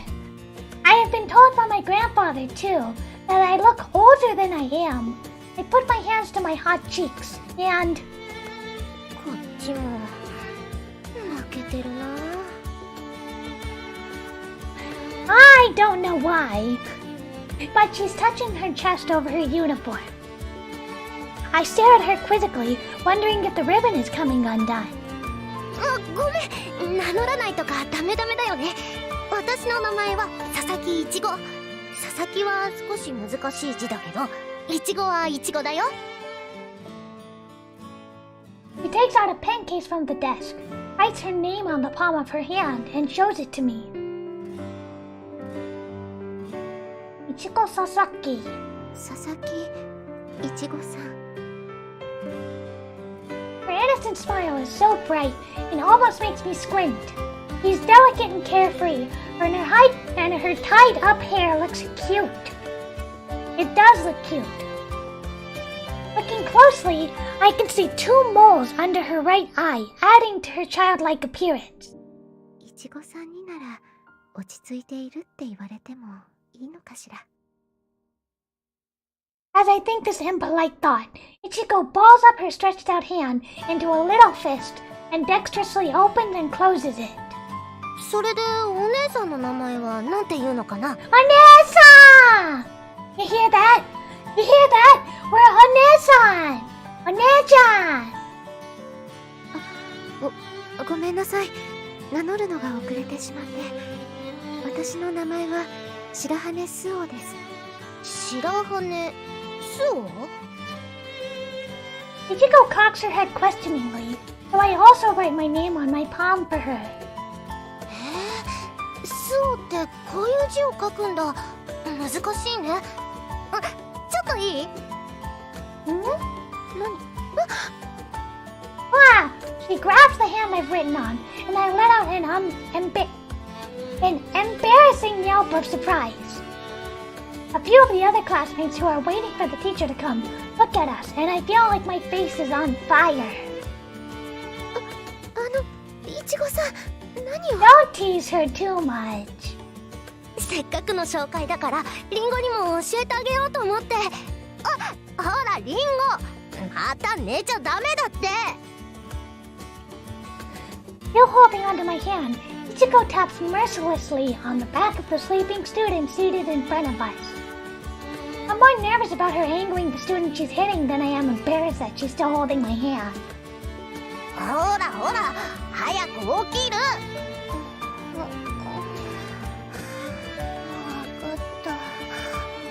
have been told by my grandfather, too, that I look older than I am. I put my hands to my hot cheeks, and... こっちも負けてるな。I don't know why, but she's touching her chest over her uniform. I stare at her quizzically, wondering if the ribbon is coming undone. ごめん、名乗らないとかダメだよね。私の名前は佐々木いちご。佐々木は少し難しい字だけど、いちごはいちごだよ。She takes out a pen case from the desk, writes her name on the palm of her hand, and shows it to me. Ichigo Sasaki. 佐々木いちごさん。Her innocent smile is so bright, it almost makes me squint. She's delicate and carefree, and her tied-up hair looks cute. It does look cute. Looking closely, I can see 2 moles under her right eye, adding to her childlike appearance. いちごさんになら落ち着いているって言われてもいいのかしら。As I think this impolite thought, Ichigo balls up her stretched out hand into a little fist and dexterously opens and closes it. それでお姉さんの名前はなんて言うのかな？ Onesa! You hear that? You hear that? We're Onesan! One-chan! ごめんなさい。名乗るのが遅れてしまって。私の名前は白羽スオです。白羽スオIchigo cocks her head questioningly, so I also write my name on my palm for her. スオってこういう字を書くんだ。難しいね。ちょっといい？何？Wow! She grabs the hand I've written on, and I let out an embarrassing yelp of surprise. A few of the other classmates who are waiting for the teacher to come look at us, and I feel like my face is on fire. いちごさん、何を？ Don't tease her too much. せっかくの紹介だからリンゴにも教えてあげようと思って。ほらリンゴ、また寝ちゃダメだって。 Still holding onto my hand, Ichigo taps mercilessly on the back of the sleeping student seated in front of us. I'm more nervous about her angering the student she's hitting than I am embarrassed that she's still holding my hand. ほらほら、早く起きる。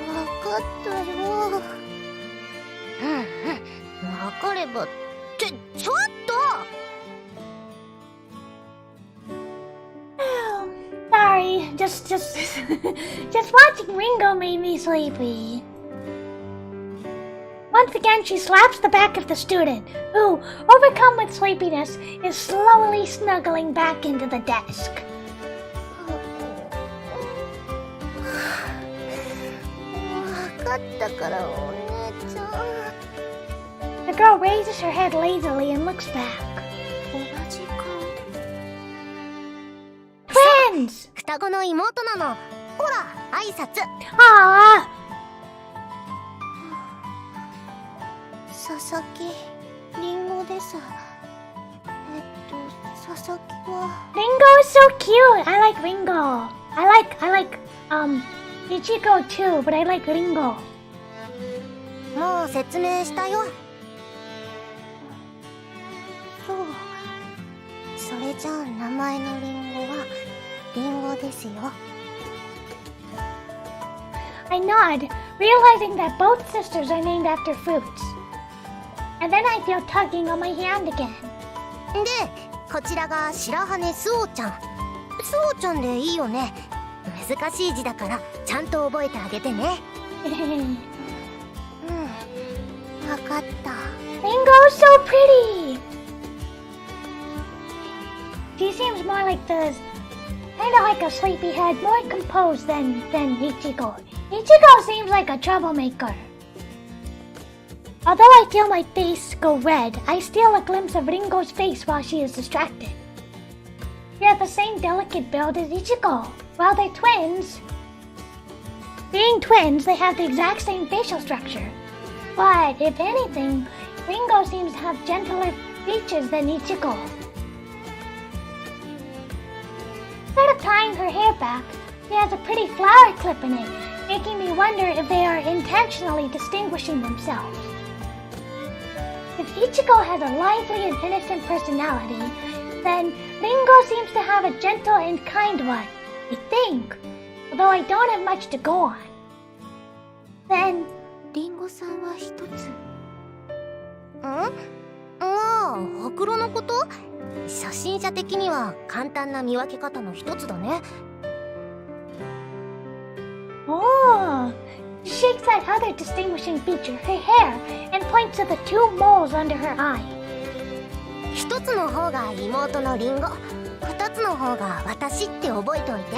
わかったよ。わかればってちょっと。Sorry, just watching Ringo made me sleepy. Once again, she slaps the back of the student, who, overcome with sleepiness, is slowly snuggling back into the desk. わかったからお姉ちゃん。 The girl raises her head lazily and looks back. 同じ顔。Twins! 双子の妹なの。ほら、挨拶。Aww. 佐々木、リンゴです。佐々木は。Ringo is so cute. I like Ringo. I like Ichigo too, but I like Ringo. もう説明したよ。そう。それじゃあ名前のリンゴはリンゴですよ。I nod, realizing that both sisters are named after fruits. And then I feel tugging on my hand again. で、こちらが白羽スオちゃん。スオちゃんでいいよね。難しい字だからちゃんと覚えてあげてね。わかった。Ringo's so pretty! She seems more like kinda like a sleepyhead, more composed than Ichigo. Ichigo seems like a troublemaker. Although I feel my face go red, I steal a glimpse of Ringo's face while she is distracted. They have the same delicate build as Ichigo. While they're twins, being twins, they have the exact same facial structure. But, if anything, Ringo seems to have gentler features than Ichigo. Instead of tying her hair back, she has a pretty flower clip in it, making me wonder if they are intentionally distinguishing themselves. If Ichigo has a lively and innocent personality, then Ringo seems to have a gentle and kind one, I think, although I don't have much to go on. Then, リンゴさんは一つ。ああ、ほくろのこと？初心者的には簡単な見分け方の一つだね。oh, she shakes that other distinguishing feature, her hair, and points to the two moles under her eye. 一つの方が妹のリンゴ、二つの方が私って覚えておいて。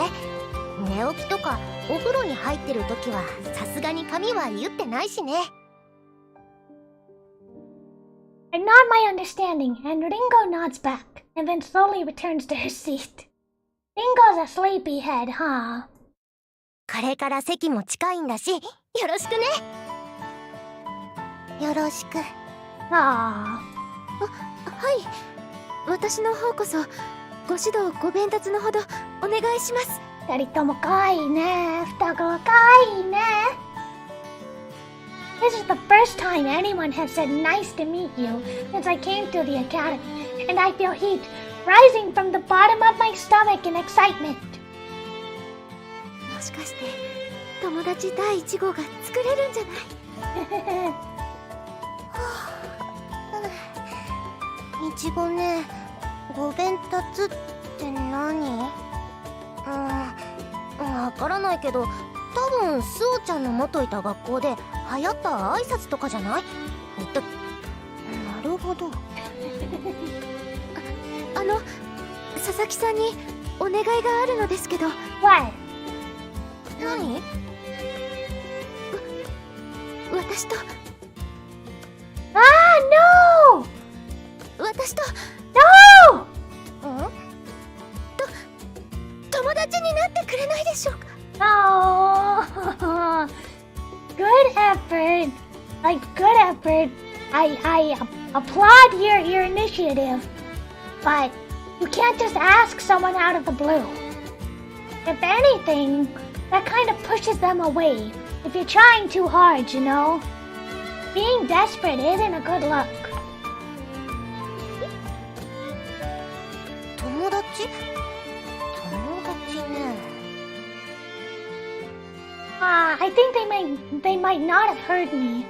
寝起きとかお風呂に入ってる時はさすがに髪は言ってないしね。I nod my understanding, and Ringo nods back, and then slowly returns to her seat. Ringo's a sleepyhead, huh? これから席も近いんだし、よろしくね。よろしく。あはい。私の方こそご指導ご鞭達のほどお願いします。あ、二人とも可愛いね。双子は可愛いね。This is the first time anyone has said nice to meet you since I came to the academy, and I feel heat rising from the bottom of my stomach in excitement. もしかして友達第1号が作れるんじゃない？いちごね、ご鞭達って何？わからないけど、多分スオちゃんの元いた学校で流行った挨拶とかじゃない？なるほど。佐々木さんにお願いがあるのですけど。What? 何？私と。Ah, no! 私と。No! 友達になってくれないでしょうか？ Oh, good effort. Like, good effort. I applaud your initiative. But you can't just ask someone out of the blue. If anything, that kind of pushes them away. If you're trying too hard, you know? Being desperate isn't a good look. 友達ね。I think they might not have heard me.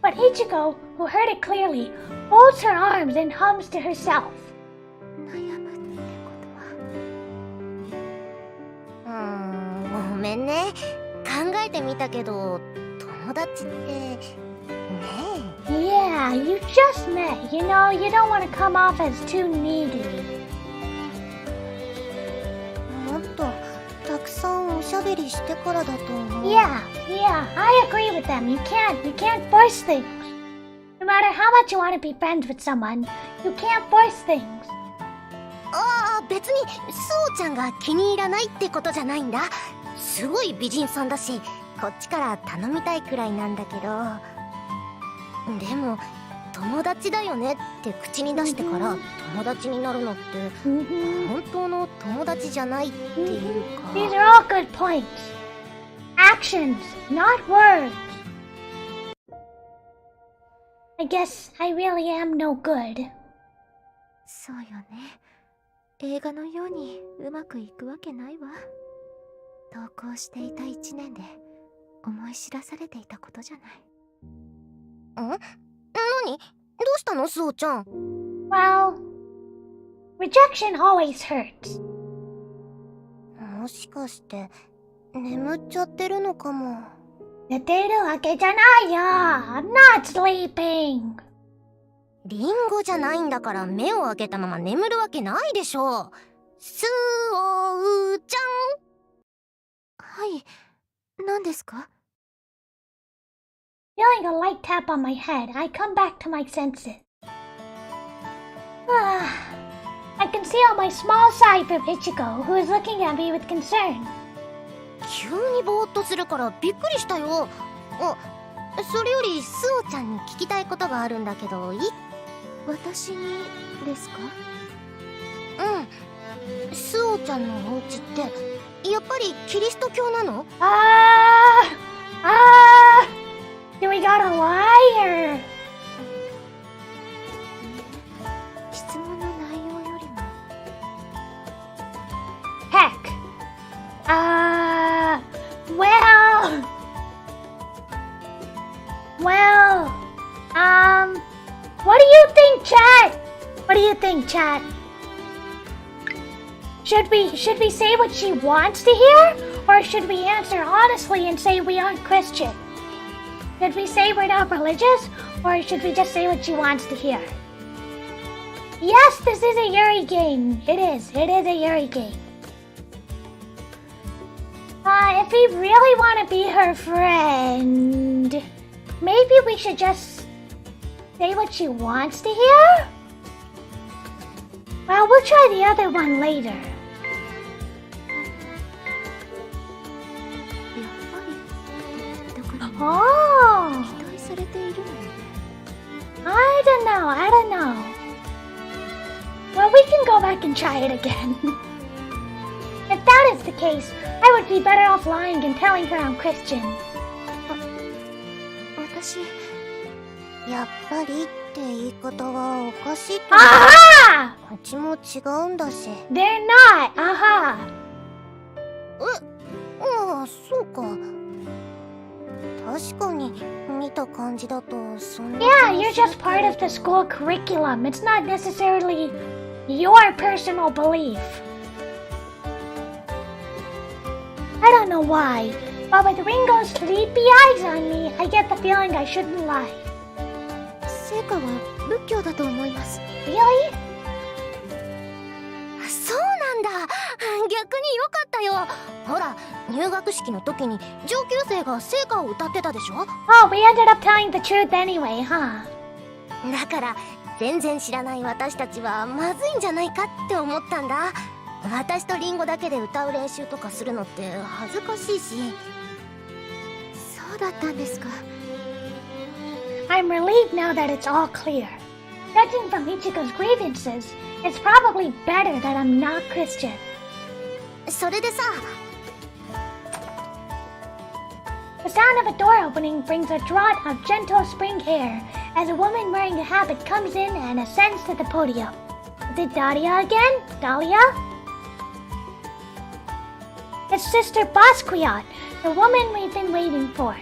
But Ichigo, who heard it clearly, folds her arms and hums to herself. 悩むってことは。ごめんね。考えてみたけど、友達ってねえ。Yeah, you just met. You know, you don't want to come off as too needy. もっとたくさんおしゃべりしてからだと思う。Yeah, I agree with them. You can't force things. No matter how much you want to be friends with someone, you can't force things. 別にスオちゃんが気に入らないってことじゃないんだ。すごい美人さんだし、こっちから頼みたいくらいなんだけど。でも友達だよねって口に出してから友達になるのって本当の友達じゃないっていうか。 These are all good points. Actions, not words. I guess I really am no good. そうよね。映画のようにうまくいくわけないわ。投稿していた1年で思い知らされていたことじゃない。何？どうしたの、スオちゃん。Well, rejection always hurts. もしかして眠っちゃってるのかも。寝てるわけじゃないよ。I'm not sleeping. リンゴじゃないんだから目を開けたまま眠るわけないでしょ。スオちゃん。はい、何ですか？ Feeling a light tap on my head, I come back to my senses. I can see on my small side from Ichigo, who is looking at me with concern. 急にぼーっとするからびっくりしたよ。それよりスオちゃんに聞きたいことがあるんだけどいい？私にですか？スオちゃんのお家ってやっぱりキリスト教なの？Do we got a liar? 質問の内容よりも Heck. Well, what do you think, chat? What do you think, chat? Should we say what she wants to hear? Or should we answer honestly and say we aren't Christian? Should we say we're not religious? Or should we just say what she wants to hear? Yes, this is a Yuri game. It is a Yuri game. If we really want to be her friend, maybe we should just say what she wants to hear? Well, we'll try the other one later. やっぱりどこにも Oh! 一人ているわよね。I don't know. Well, we can go back and try it again. If that is the case, I would be better off lying and telling her I'm Christian. 私、やっぱりって言い方はおかしいと。Aha! うちも違うんだし。They're not. Aha. ああ、そうか。確かに見た感じだとそんな。Yeah, you're just part of the school curriculum. It's not necessarily your personal belief. I don't know why, but with Ringo's sleepy eyes on me, I get the feeling I shouldn't lie. 聖火は仏教だと思います。Really? そうなんだ。逆によかったよ。ほら、入学式の時に上級生が聖火を歌ってたでしょ。Oh, we ended up telling the truth anyway, huh? だから全然知らない私たちはまずいんじゃないかって思ったんだ。私とリンゴだけで歌う練習とかするのって恥ずかしいし。そうだったんですか。I'm relieved now that it's all clear. Judging from Ichigo's grievances, it's probably better that I'm not Christian. それでさ、 The sound of a door opening brings a draught of gentle spring air as a woman wearing a habit comes in and ascends to the podium. Is it Dahlia again? Dahlia? It's Sister Basquiat, the woman we've been waiting for.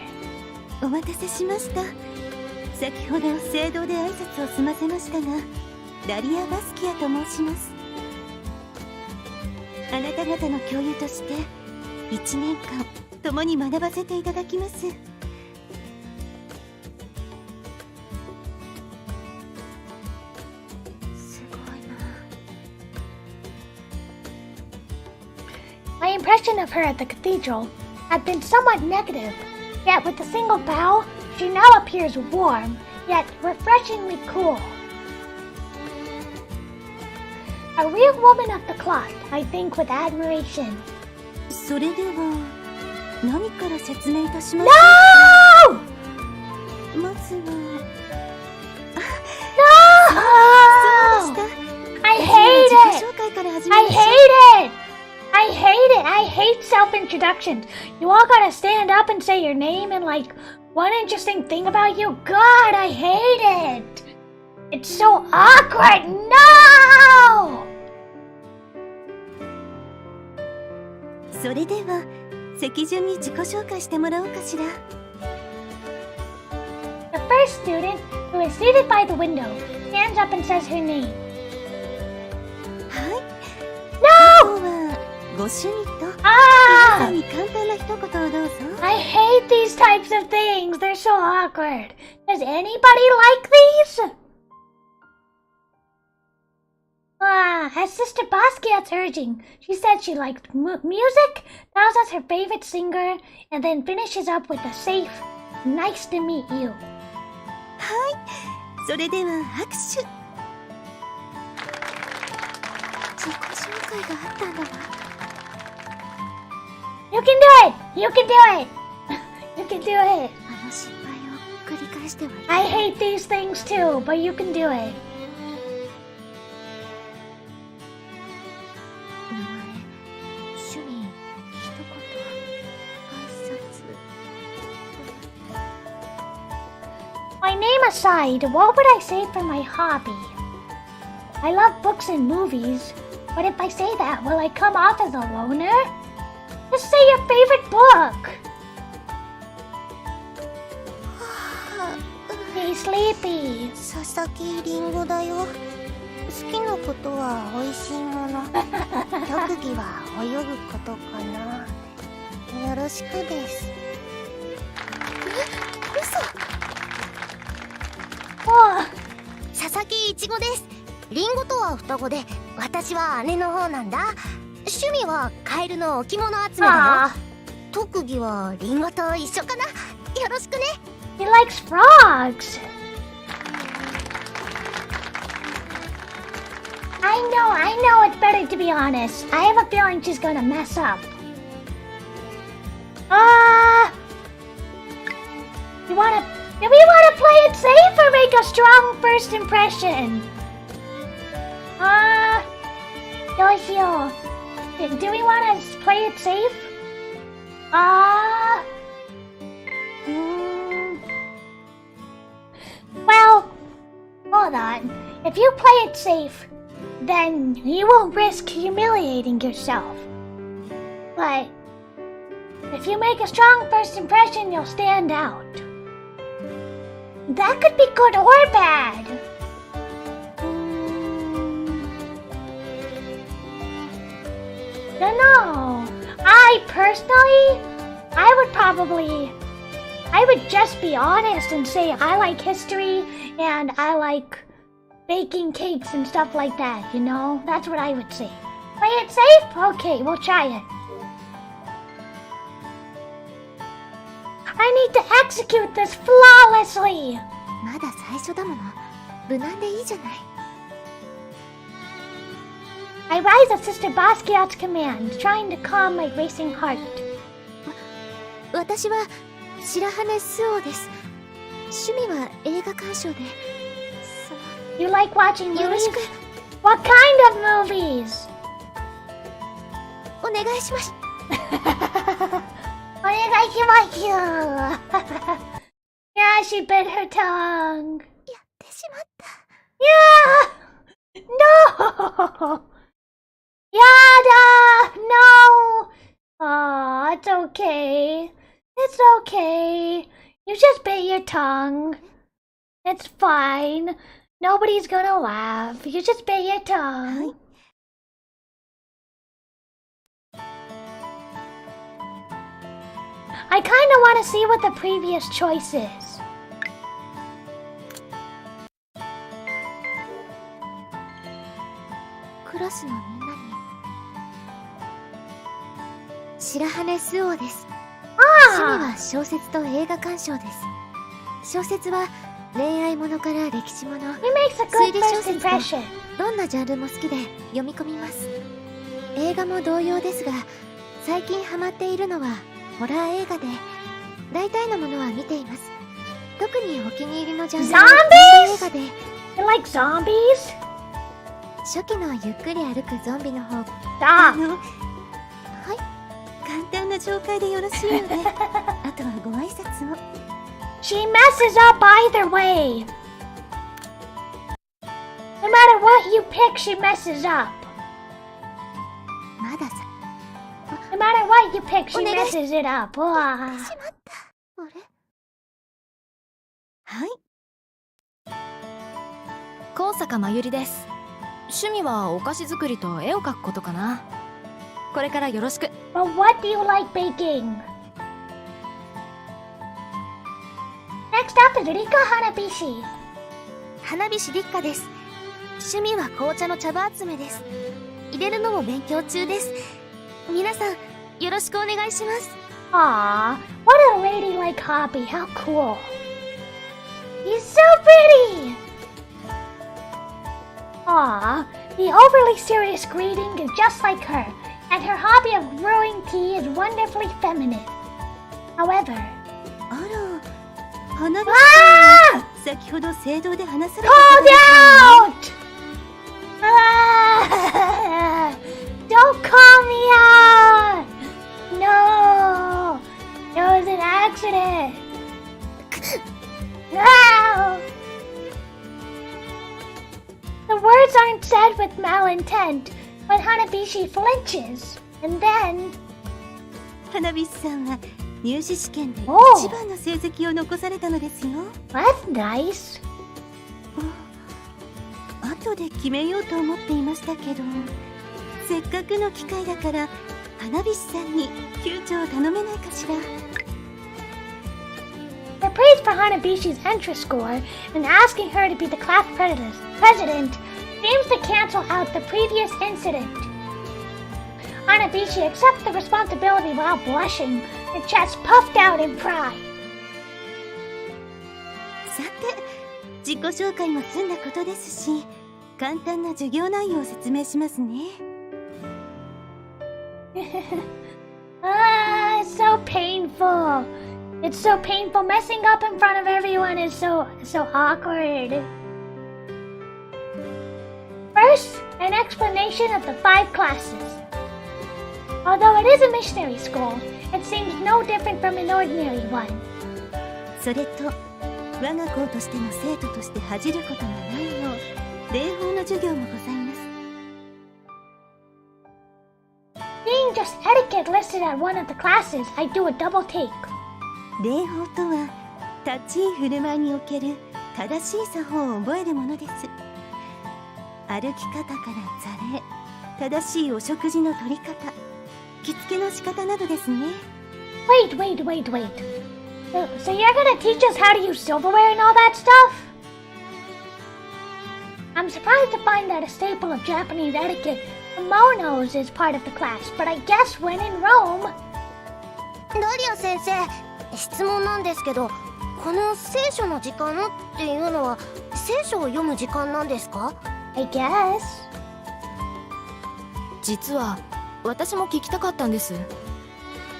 お待たせしました。先ほど聖堂で挨拶を済ませましたが、ダリア・バスキアと申します。あなた方の教諭として1年間共に学ばせていただきます。すごいな。My impression of her at the cathedral had been somewhat negative, yet with a single bow, she now appears warm, yet refreshingly cool. A real woman of the cloth, I think with admiration. それでは何から説明いたしましょ No! う。まずは No! そうでした。 I 自 hate 己 it! 紹介から始め I ましょ hate it! I hate it! I hate self-introductions. You all gotta stand up and say your name and like, one interesting thing about you. God, I hate it! It's so awkward! No! う。それでは席順に自己紹介してもらおうかしら。 The first student, who is seated by the window, stands up and says her name. はい。 No! 今日はご趣味と皆さ Ah! んに簡単な一言をどうぞ。 I hate these types of things. They're so awkward. Does anybody like these? As Sister Basquiat's urging, she said she liked music, tells us her favorite singer, and then finishes up with a safe, nice to meet you. それでは拍手。自己紹介があったんだわ。You can do it! You can do it! You can do it! あの失敗を繰り返してはいけ I hate these things too, but you can do it. 名前、趣味、一言、挨拶。 My name aside, what would I say for my hobby? I love books and movies, but if I say that, will I come off as a loner? Just say your favorite book. Be sleepy. 佐々木りんごだよ。好きなことは美味しいもの。特技は泳ぐことかな。よろしくです。嘘。 Oh, 佐々木いちごです。りんごとは双子で、私は姉の方なんだ。趣味はカエルの置物集めだよ。 ah, 特技はりんごと一緒かな。よろしくね。 he likes frogs. I know it's better to be honest. I have a feeling she's gonna mess up. Do we wanna play safe or make a strong first impression? どうしよう。Do we want to play it safe? Well, hold on. If you play it safe, then you won't risk humiliating yourself. But if you make a strong first impression, you'll stand out. That could be good or bad. Don't know. I would just be honest and say I like history and I like baking cakes and stuff like that, you know? That's what I would say. Play it safe? Okay, we'll try it. I need to execute this flawlessly! まだ最初だもの。無難でいいじゃない。I rise at Sister Basquiat's command, trying to calm my racing heart. 私は白羽スオです。趣味は映画鑑賞で。You like watching よろ movies? しく What kind of movies? お願いします。お願いしますよ。Yeah, she bit her tongue. やってしまった。Yeah! No! Yada! No! Aw, it's okay. It's okay. You just bit your tongue. It's fine. Nobody's gonna laugh. You just bit your tongue. I kinda wanna see what the previous choice is. クラスのみんなに。白羽スオです。趣味は小説と映画鑑賞です。小説は恋愛ものから歴史もの、 He makes a 推 good 理小 first 説と impression. どんなジャンルも好きで読み込みます。映画も同様ですが、最近ハマっているのはホラー映画で、大体のものは見ています。特にお気に入りのジャンルは映画で、 You like zombies? 初期のゆっくり歩くゾンビの方。 Stop. 簡単な紹介でよろしいのであとはご挨拶を。 She messes up either way. No matter what you pick, she messes up. まださ。 No matter what you pick, she お願い。 messes it up. やってしまった。あれ？はい。高坂まゆりです。趣味はお菓子作りと絵を描くことかな。これからよろしく。 But what do you like baking? Next up is Rika Hanabishi. 花火師立花です。趣味は紅茶の茶葉集めです。入れるのも勉強中です。皆さんよろしくお願いします。 Aw, what a ladylike hobby. How cool. He's so pretty. Aw, the overly serious greeting is just like her, and her hobby of brewing tea is wonderfully feminine. However, あら、花火 ah! 先ほど聖堂で話された Called out! Ah! Don't call me out! No! It was an accident! No! The words aren't said with malintent, but Hanabishi flinches, and then... 花火師さんは入試試験でおう一番の成績を残されたのですよ。 That's nice. 後で決めようと思っていましたけど、せっかくの機会だから花火師さんに救助を頼めないかしら。 The praise for Hanabishi's entrance score and asking her to be the class president seems to cancel out the previous incident. Hanabishi accepts the responsibility while blushing, her chest puffed out in pride. さて、自己紹介も済んだことですし、簡単な授業内容を説明しますね。Ah, so painful. It's so painful. Messing up in front of everyone is so awkward. First, an explanation of the 5 classes. Although it is a missionary school, it seems no different from an ordinary one. それと我が校としての生徒として恥じることがないよう礼法の授業もございます。 Being just etiquette listed at one of the classes, I do a double take. 礼法とは立ち居振る舞いにおける正しい作法を覚えるものです。歩き方から座礼、正しいお食事の取り方、着付けの仕方などですね。 Wait. So you're gonna teach us how to use silverware and all that stuff? I'm surprised to find that a staple of Japanese etiquette, kimonos, is part of the class, but I guess when in Rome... ダリア先生、質問なんですけど、この聖書の時間っていうのは聖書を読む時間なんですか？ I guess. 実は私も聞きたかったんです。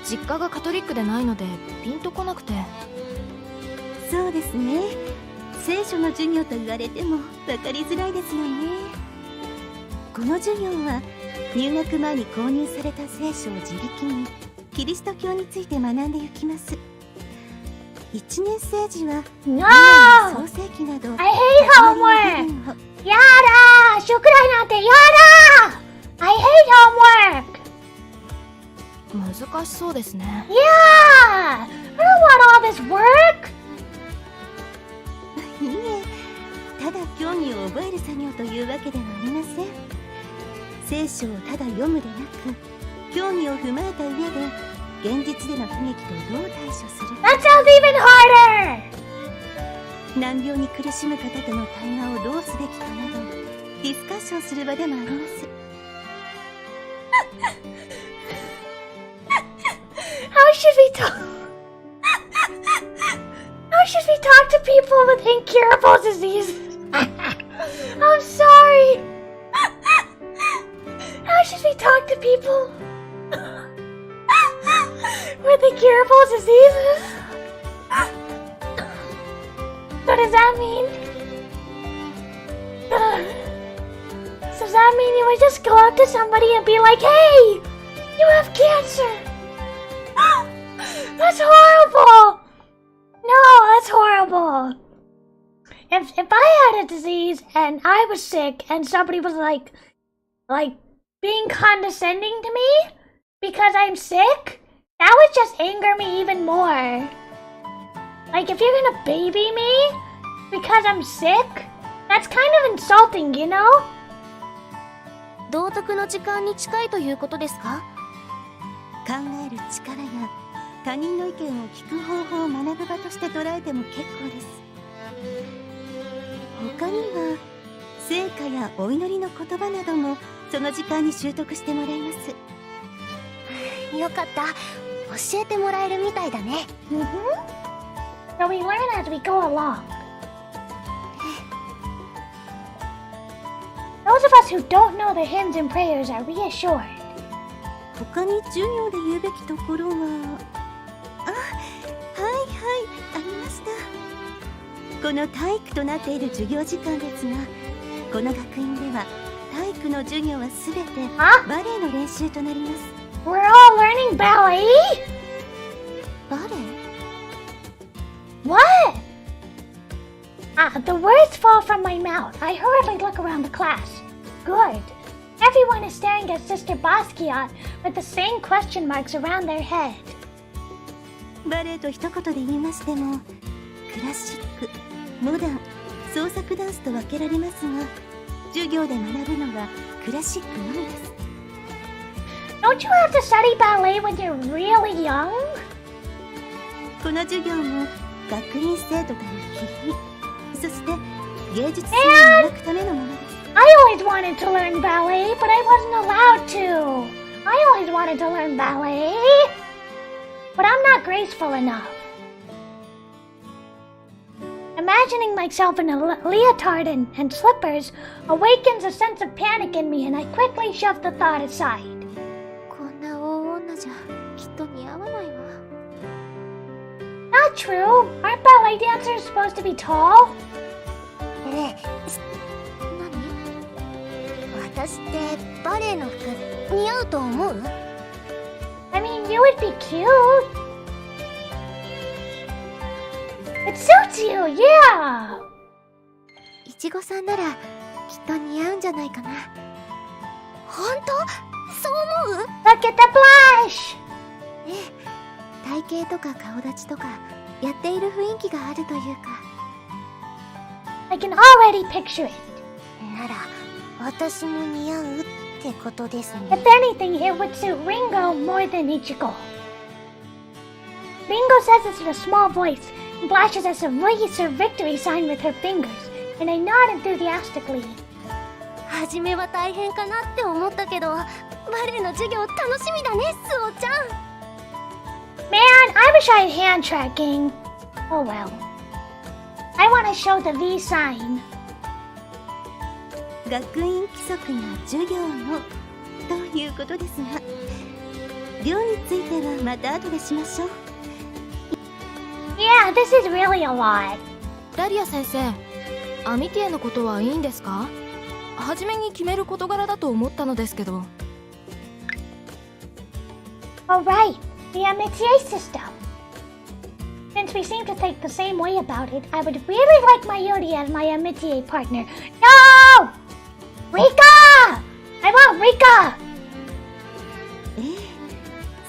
実家がカトリックでないのでピンとこなくて。そうですね。聖書の授業と言われても分かりづらいですよね。この授業は入学前に購入された聖書を自力にキリスト教について学んでいきます。1年生時は No! 創世記など I hate homework! Yada! 宿題なんてやだ! I hate homework! 難しそうですね。Yeah! I don't want all this work! いいえ、ただ教義を覚える作業というわけではありません。聖書をただ読むでなく、教義を踏まえた上で現実での悲劇とどう対処する、 That sounds even harder! 難病に苦しむ方との対話をどうすべきかなどディスカッションする場でもあります。How should we talk? How should we talk to people with incurable diseases? I'm sorry. How should we talk to people with incurable diseases? What does that mean? Does that mean you would just go up to somebody and be like, "Hey, you have cancer"? That's horrible! No, that's horrible. If I had a disease and I was sick and somebody was like being condescending to me because I'm sick, that would just anger me even more. Like if you're gonna baby me because I'm sick, that's kind of insulting, you know? 道徳の時間に近いということですか？考える力や他人の意見を聞く方法を学ぶ場として捉えても結構です。他には聖歌やお祈りの言葉などもその時間に習得してもらいます。よかった。教えてもらえるみたいだね。So we learn as we go along. Those of us who don't know the hymns and prayers are reassured. 他に授業で言うべきところは、ありました。この体育となっている授業時間ですが、この学院では体育の授業はすべてバレエの練習となります。We're all learning ballet? バレエ？ What? The words fall from my mouth. I hurriedly look around the class. Good. Everyone is staring at Sister Basquiat with the same question marks around their head. バレエと一言で言いましても、クラシック、モダン、創作ダンスと分けられますが、授業で学ぶのはクラシックのみです。Don't you have to study ballet when you're really young? この授業も学院生徒との基本、そして芸術性を磨くためのものです。I always wanted to learn ballet, but I wasn't allowed to. I always wanted to learn ballet, but I'm not graceful enough. Imagining myself in a leotard and slippers awakens a sense of panic in me, and I quickly shove the thought aside. こんな大女じゃきっと似合わないわ。not true. Aren't ballet dancers supposed to be tall? 何？私ってバレエの服似合うと思う？ I mean, you would be cute. It suits you, yeah. いちごさんならきっと似合うんじゃないかな。本当？そう思う？ Look at the blush. ええ、体型とか顔立ちとかやっている雰囲気があるというか。I can already picture it. なら私も似合うってことですね。 If anything, it would suit Ringo more than Ichigo. Ringo says this in a small voice and flashes us a race or victory sign with her fingers, and I nod enthusiastically. 初めは大変かなって思ったけど、バレエの授業楽しみだね、スオちゃん。Man, I wish I had hand tracking. Oh well. I want to show the V sign. 学院規則や授業のということですが、量についてはまた後でしましょう。 Yeah, this is really a lot. ダリア先生、アミティエのことはいいんですか？初めに決める事柄だと思ったのですけど。 Alright, the amitié system. Since we seem to think the same way about it, I would really like Mayuri as my amitié partner. No! Rika! I want Rika! ええ、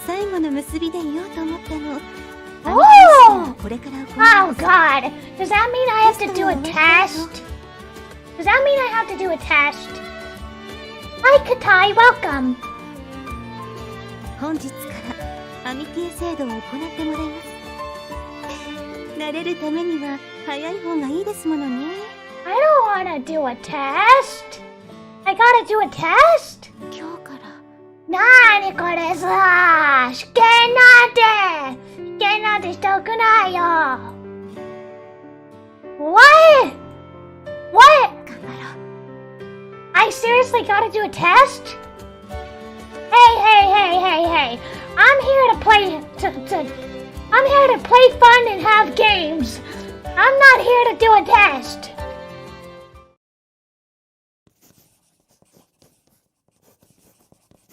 最後の結びで言おうと思ったの。 Oh! これから行い Oh ます。 god! Does that mean I have to do a test? Does that mean I have to do a test? Hi, Katai, welcome! 本日からアミティエ制度を行ってもらいます。慣れるためには早い方がいいですものね。 I don't wanna do a test. I gotta do a test? 今日から。なにこれさ、試験なんてしたくないよ。What? What? 頑張ろう。 I seriously gotta do a test? Hey. I'm here to play I'm here to play fun and have games. I'm not here to do a test.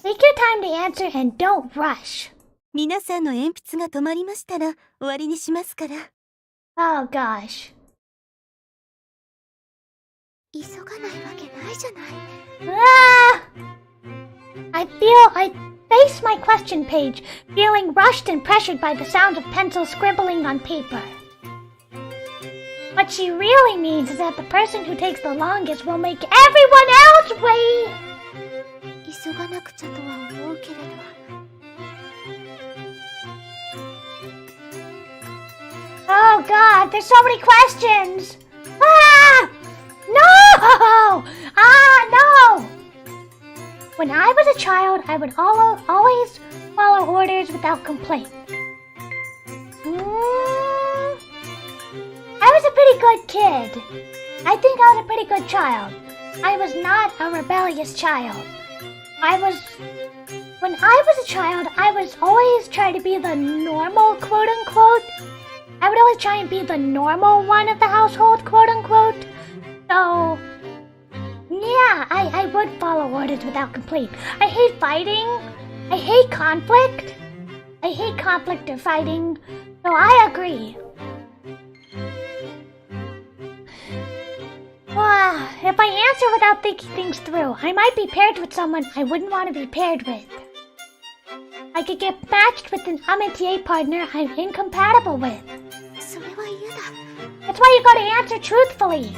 Take your time to answer and don't rush. 皆さんの鉛筆が止まりましたら終わりにしますから。 Oh gosh. 急がないわけないじゃない。I face my question page, feeling rushed and pressured by the sound of pencil scribbling on paper. What she really means is that the person who takes the longest will make everyone else wait. 急がなくちゃとは思うけれど。Oh god, there's so many questions. Ah! No! No! When I was a child, I would always follow orders without complaint. I was a pretty good kid. I think I was a pretty good child. I was not a rebellious child. When I was a child, I was always trying to be the normal, quote unquote. I would always try and be the normal one of the household, quote unquote. So, yeah, I would follow orders without complaint. I hate fighting. I hate conflict. I hate conflict or fighting. So I agree. If I answer without thinking things through, I might be paired with someone I wouldn't want to be paired with. I could get matched with an amitié partner I'm incompatible with. それは嫌だ。 That's why you gotta answer truthfully.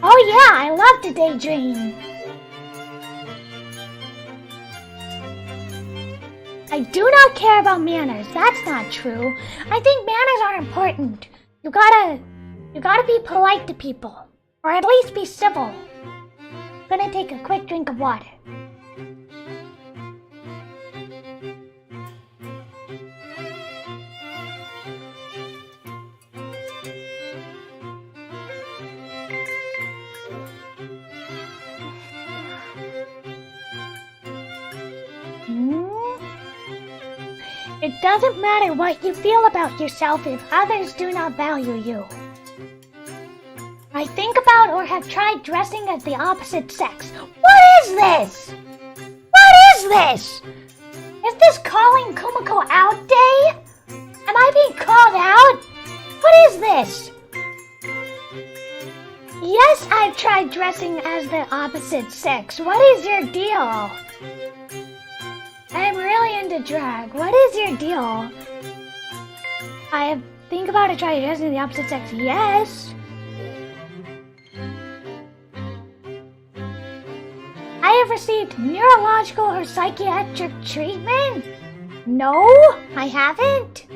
Oh yeah, I love to daydream. I do not care about manners. That's not true. I think manners are important. You gotta be polite to people. Or at least be civil. I'm gonna take a quick drink of water. It doesn't matter what you feel about yourself if others do not value you. I think about or have tried dressing as the opposite sex. What is this? What is this? Is this calling Kumakko out day? Am I being called out? What is this? Yes, I've tried dressing as the opposite sex. What is your deal? I'm really into drag. What is your deal? I think about it, try dressing the opposite sex. Yes. I have received neurological or psychiatric treatment? No, I haven't.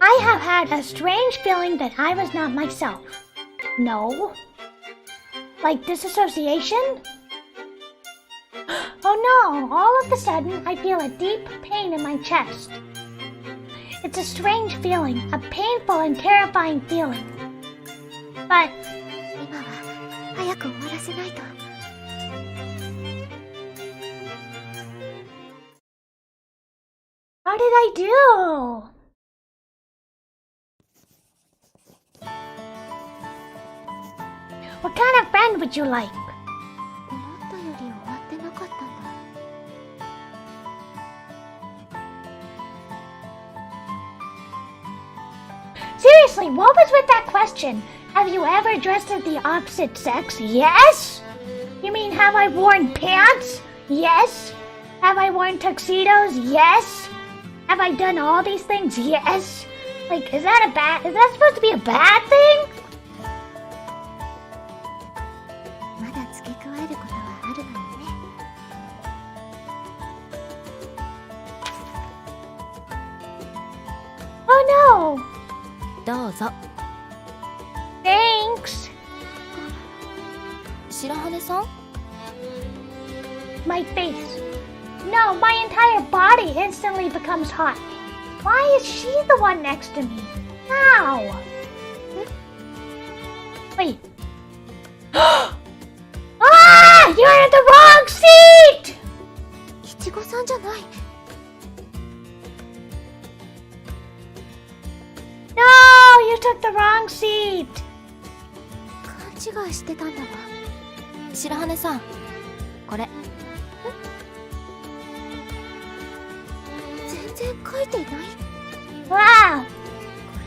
I have had a strange feeling that I was not myself. No. Like disassociation? Oh no, all of a sudden I feel a deep pain in my chest. It's a strange feeling, a painful and terrifying feeling. But 今は早く終わらせないと。how did I do? What kind of friend would you like? 思ったより終わってなかったんだ。Seriously, what was with that question? Have you ever dressed as the opposite sex? Yes? You mean have I worn pants? Yes. Have I worn tuxedos? Yes. Have I done all these things? Yes. Like, is that supposed to be a bad thing? まだ付け加えることはあるわよね。Oh no. どうぞ。 Thanks. 白羽さん？ My face. No, my entire body instantly becomes hot. Why is she the one next to me? How? Wait. Ah! You're in the wrong seat! いちごさんじゃない。No, you took the wrong seat. 勘違いしてたんだわ。白羽さん、これ。全然書いていない。Wow. こ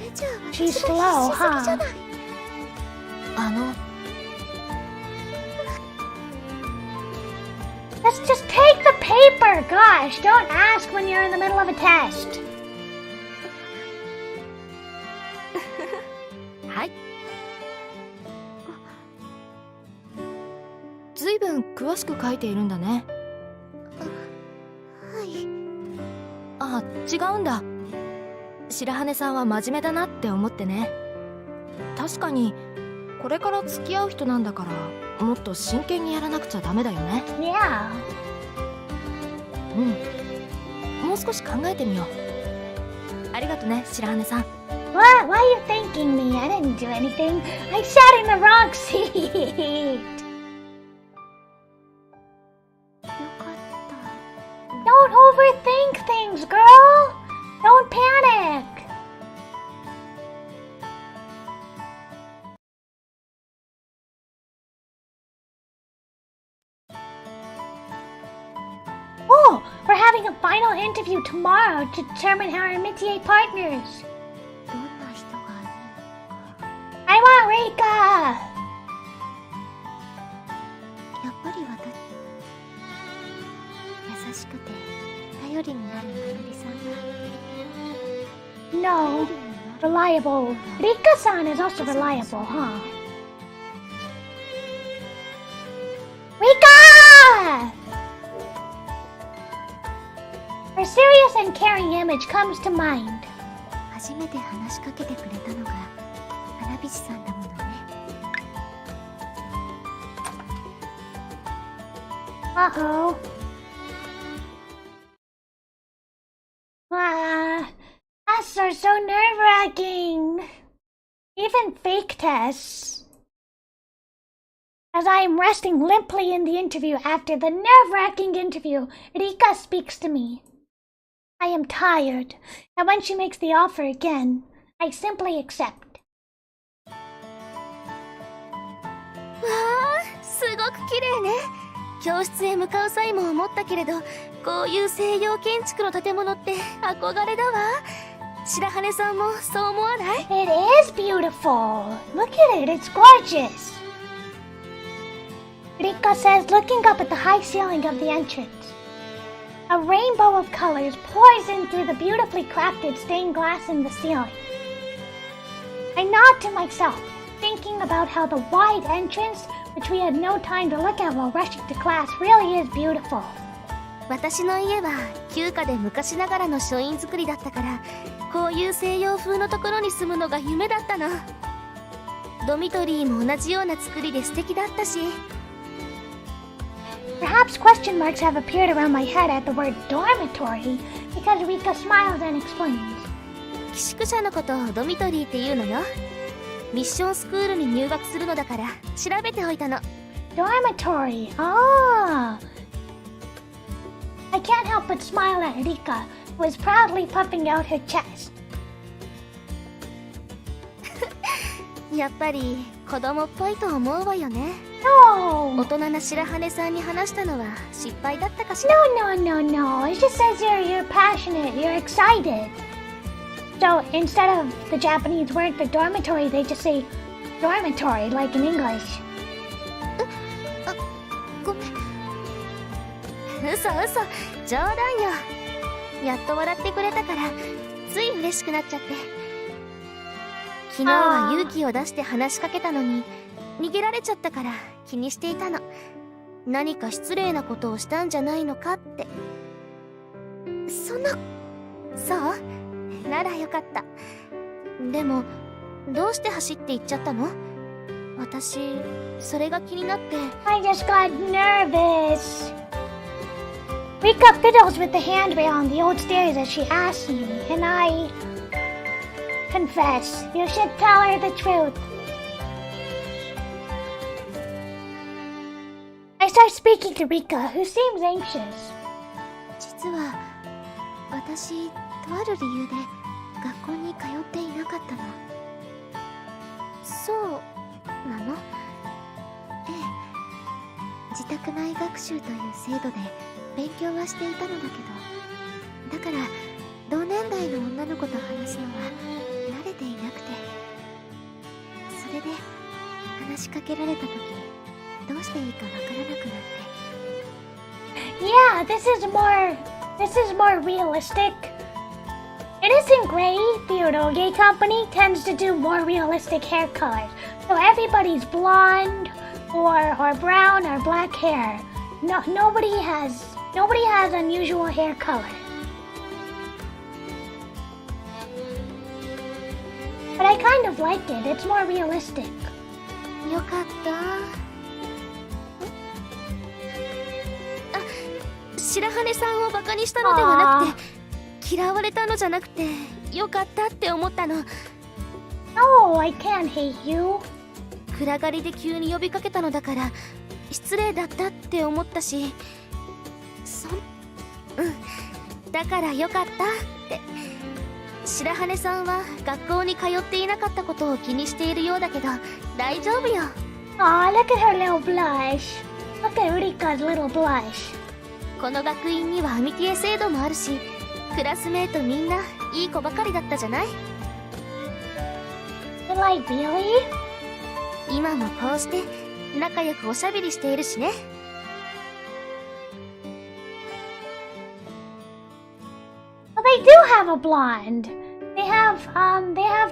れじゃあ She's 私 slow, が必死すぎじゃ huh? ない。Let's just take the paper. Gosh, don't ask when you're in the middle of a test. はい。ずいぶん詳しく書いているんだね。はい。あ、違うんだ。白羽さんは真面目だなって思ってね。確かにこれから付き合う人なんだからもっと真剣にやらなくちゃダメだよね。Yeah. もう少し考えてみよう。ありがとね、白羽さん。What? Why are you thanking me? I didn't do anything. I sat in the wrong seat. よかった。 Don't overthink things, girl. Don't panic. Oh, we're having a final interview tomorrow to determine how our métier partners. どんな人がいいのか。 I want Rika. やっぱり私、優しくて頼りになるまゆりさんが。 No, reliable. Rika-san is also reliable, huh? Rika! Her serious and caring image comes to mind. 初めて話しかけてくれたのが花火師さんだものね。Uh-oh. Tests are so nerve-wracking. Even fake tests. As I am resting limply in the interview after the nerve-wracking interview, Rika speaks to me. I am tired, and when she makes the offer again, I simply accept. わあ、すごく綺麗ね。教室へ向かう際も思ったけれど、こういう西洋建築の建物って憧れだわ。白羽さんもそう思わない？ It is beautiful. Look at it, it's gorgeous. Rika says, looking up at the high ceiling of the entrance. A rainbow of colors pours in through the beautifully crafted stained glass in the ceiling. I nod to myself, thinking about how the wide entrance, which we had no time to look at while rushing to class, really is beautiful. 私の家は旧家で昔ながらの書院造りだったから、こういう西洋風のところに住むのが夢だったの。ドミトリーも同じような作りで素敵だったし。Perhaps question marks have appeared around my head at the word dormitory because Rika smiles and explains. 寄宿舎のことをドミトリーっていうのよ。ミッションスクールに入学するのだから調べておいたの。Dormitory. Ah. I can't help but smile at Rika, who is proudly puffing out her chest. やっぱり子供っぽいと思うわよね。No. 大人な白羽さんに話したのは失敗だったかしら。 No. It just says you're passionate, you're excited. So instead of the Japanese word for dormitory, they just say dormitory, like in English. ごめん。嘘、冗談よ。やっと笑ってくれたからつい嬉しくなっちゃって。昨日は勇気を出して話しかけたのに逃げられちゃったから気にしていたの。何か失礼なことをしたんじゃないのかって。そうならよかった。でもどうして走って行っちゃったの？私それが気になって。 I just got nervous. Rika fiddles with the handrail on the old stairs as she asks me, and I confess, you should tell her the truth. I start speaking to Rika, who seems anxious. 実は私とある理由で学校に通っていなかったの。そうなの？ええ、自宅内学習という制度で勉強はしていたのだけど、だから同年代の女の子と話すのは慣れていなくて、それで話しかけられた時どうしていいかわからなくなって。 Yeah, this is more realistic. Innocent Gray, the Uroge company, tends to do more realistic hair colors. So everybody's blonde or brown or black hair. Nobody has unusual hair color. But I kind of like it. It's more realistic. よかった。白羽さんをバカにしたのではなくて、嫌われたのじゃなくてよかったって思ったの。 No, I can't hate you. 暗がりで急に呼びかけたのだから失礼だったって思ったし、だからよかったって。白羽さんは学校に通っていなかったことを気にしているようだけど大丈夫よ。 Aw, look at her little blush. Look at Rika's little blush. この学院にはアミティエ制度もあるし、クラスメートみんないい子ばかりだったじゃない？ Like, really? 今もこうして仲良くおしゃべりしているしね。 Well, they do have a blonde. They have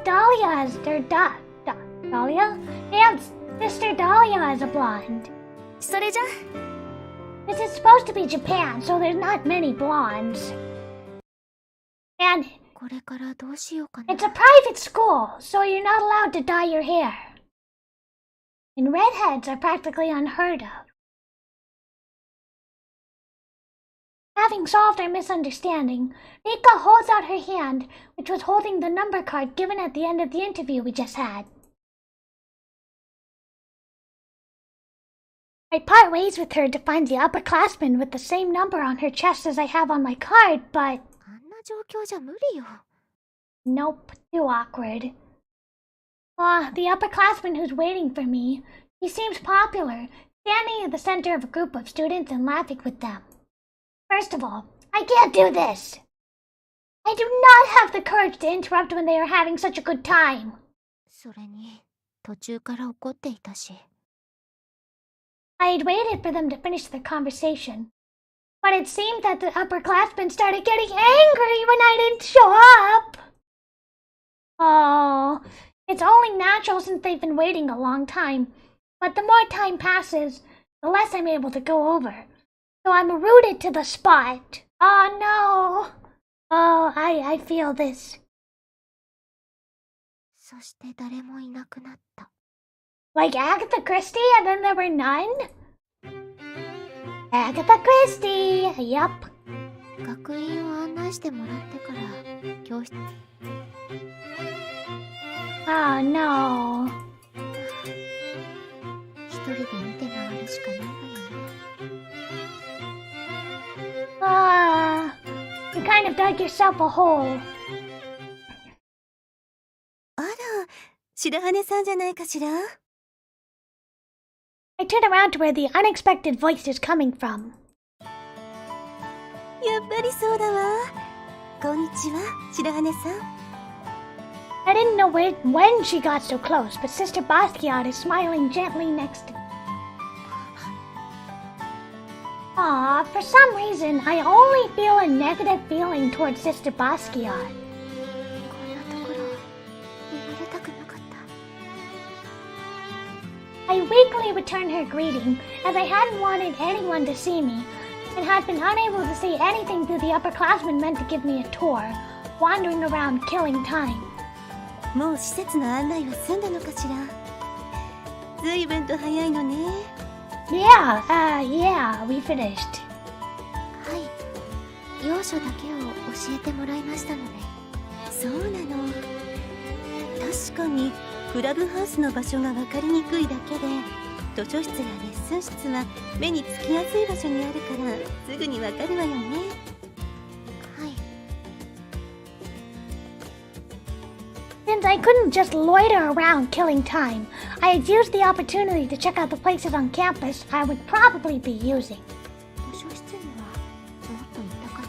Dahlia as their Dahlia? They have Sister Dahlia as a blonde. それじゃ This is supposed to be Japan, so there's not many blondes. And これからどうしようかな。 it's a private school, so you're not allowed to dye your hair. And redheads are practically unheard of. Having solved our misunderstanding, Rika holds out her hand, which was holding the number card given at the end of the interview we just had. I'd part ways with her to find the upperclassman with the same number on her chest as I have on my card, but あんな状況じゃ無理よ。 nope, too awkward. The upperclassman who's waiting for me. He seems popular, standing at the center of a group of students and laughing with them. First of all, I can't do this. I do not have the courage to interrupt when they are having such a good time. それに途中から怒っていたし。 I had waited for them to finish their conversation, but it seemed that the upperclassmen started getting angry when I didn't show up. Oh, it's only natural since they've been waiting a long time, but the more time passes, the less I'm able to go over. So I'm rooted to the spot. Oh no. Oh, I feel this. そして誰もいなくなった。 Like Agatha Christie and then there were none? Agatha Christie, yup. 学院を案内してもらってから教室。 Oh no. 一人で見て回るしかないわよね。 You kind of dug yourself a hole. あら、白羽さんじゃないかしら。 I turn around to where the unexpected voice is coming from. やっぱりそうだわ。こんにちは、白羽さん。 I didn't know when she got so close, but Sister Basquiat is smiling gently next to me. Aw, for some reason, I only feel a negative feeling towards Sister Basquiat. こんなところ見られたくなかった。 I weakly returned her greeting, as I hadn't wanted anyone to see me, and had been unable to say anything to the upperclassmen meant to give me a tour, wandering around killing time. もう施設の案内は済んだのかしら。ずいぶんと早いのね。 Yeah, we finished. はい、要所だけを教えてもらいましたので。そうなの。確かにクラブハウスの場所が分かりにくいだけで、図書室やレッスン室は目につきやすい場所にあるからすぐに分かるわよね。はい。 Since I couldn't just loiter around killing time, I had used the opportunity to check out the places on campus I would probably be using. 図書室にはもっといたかっ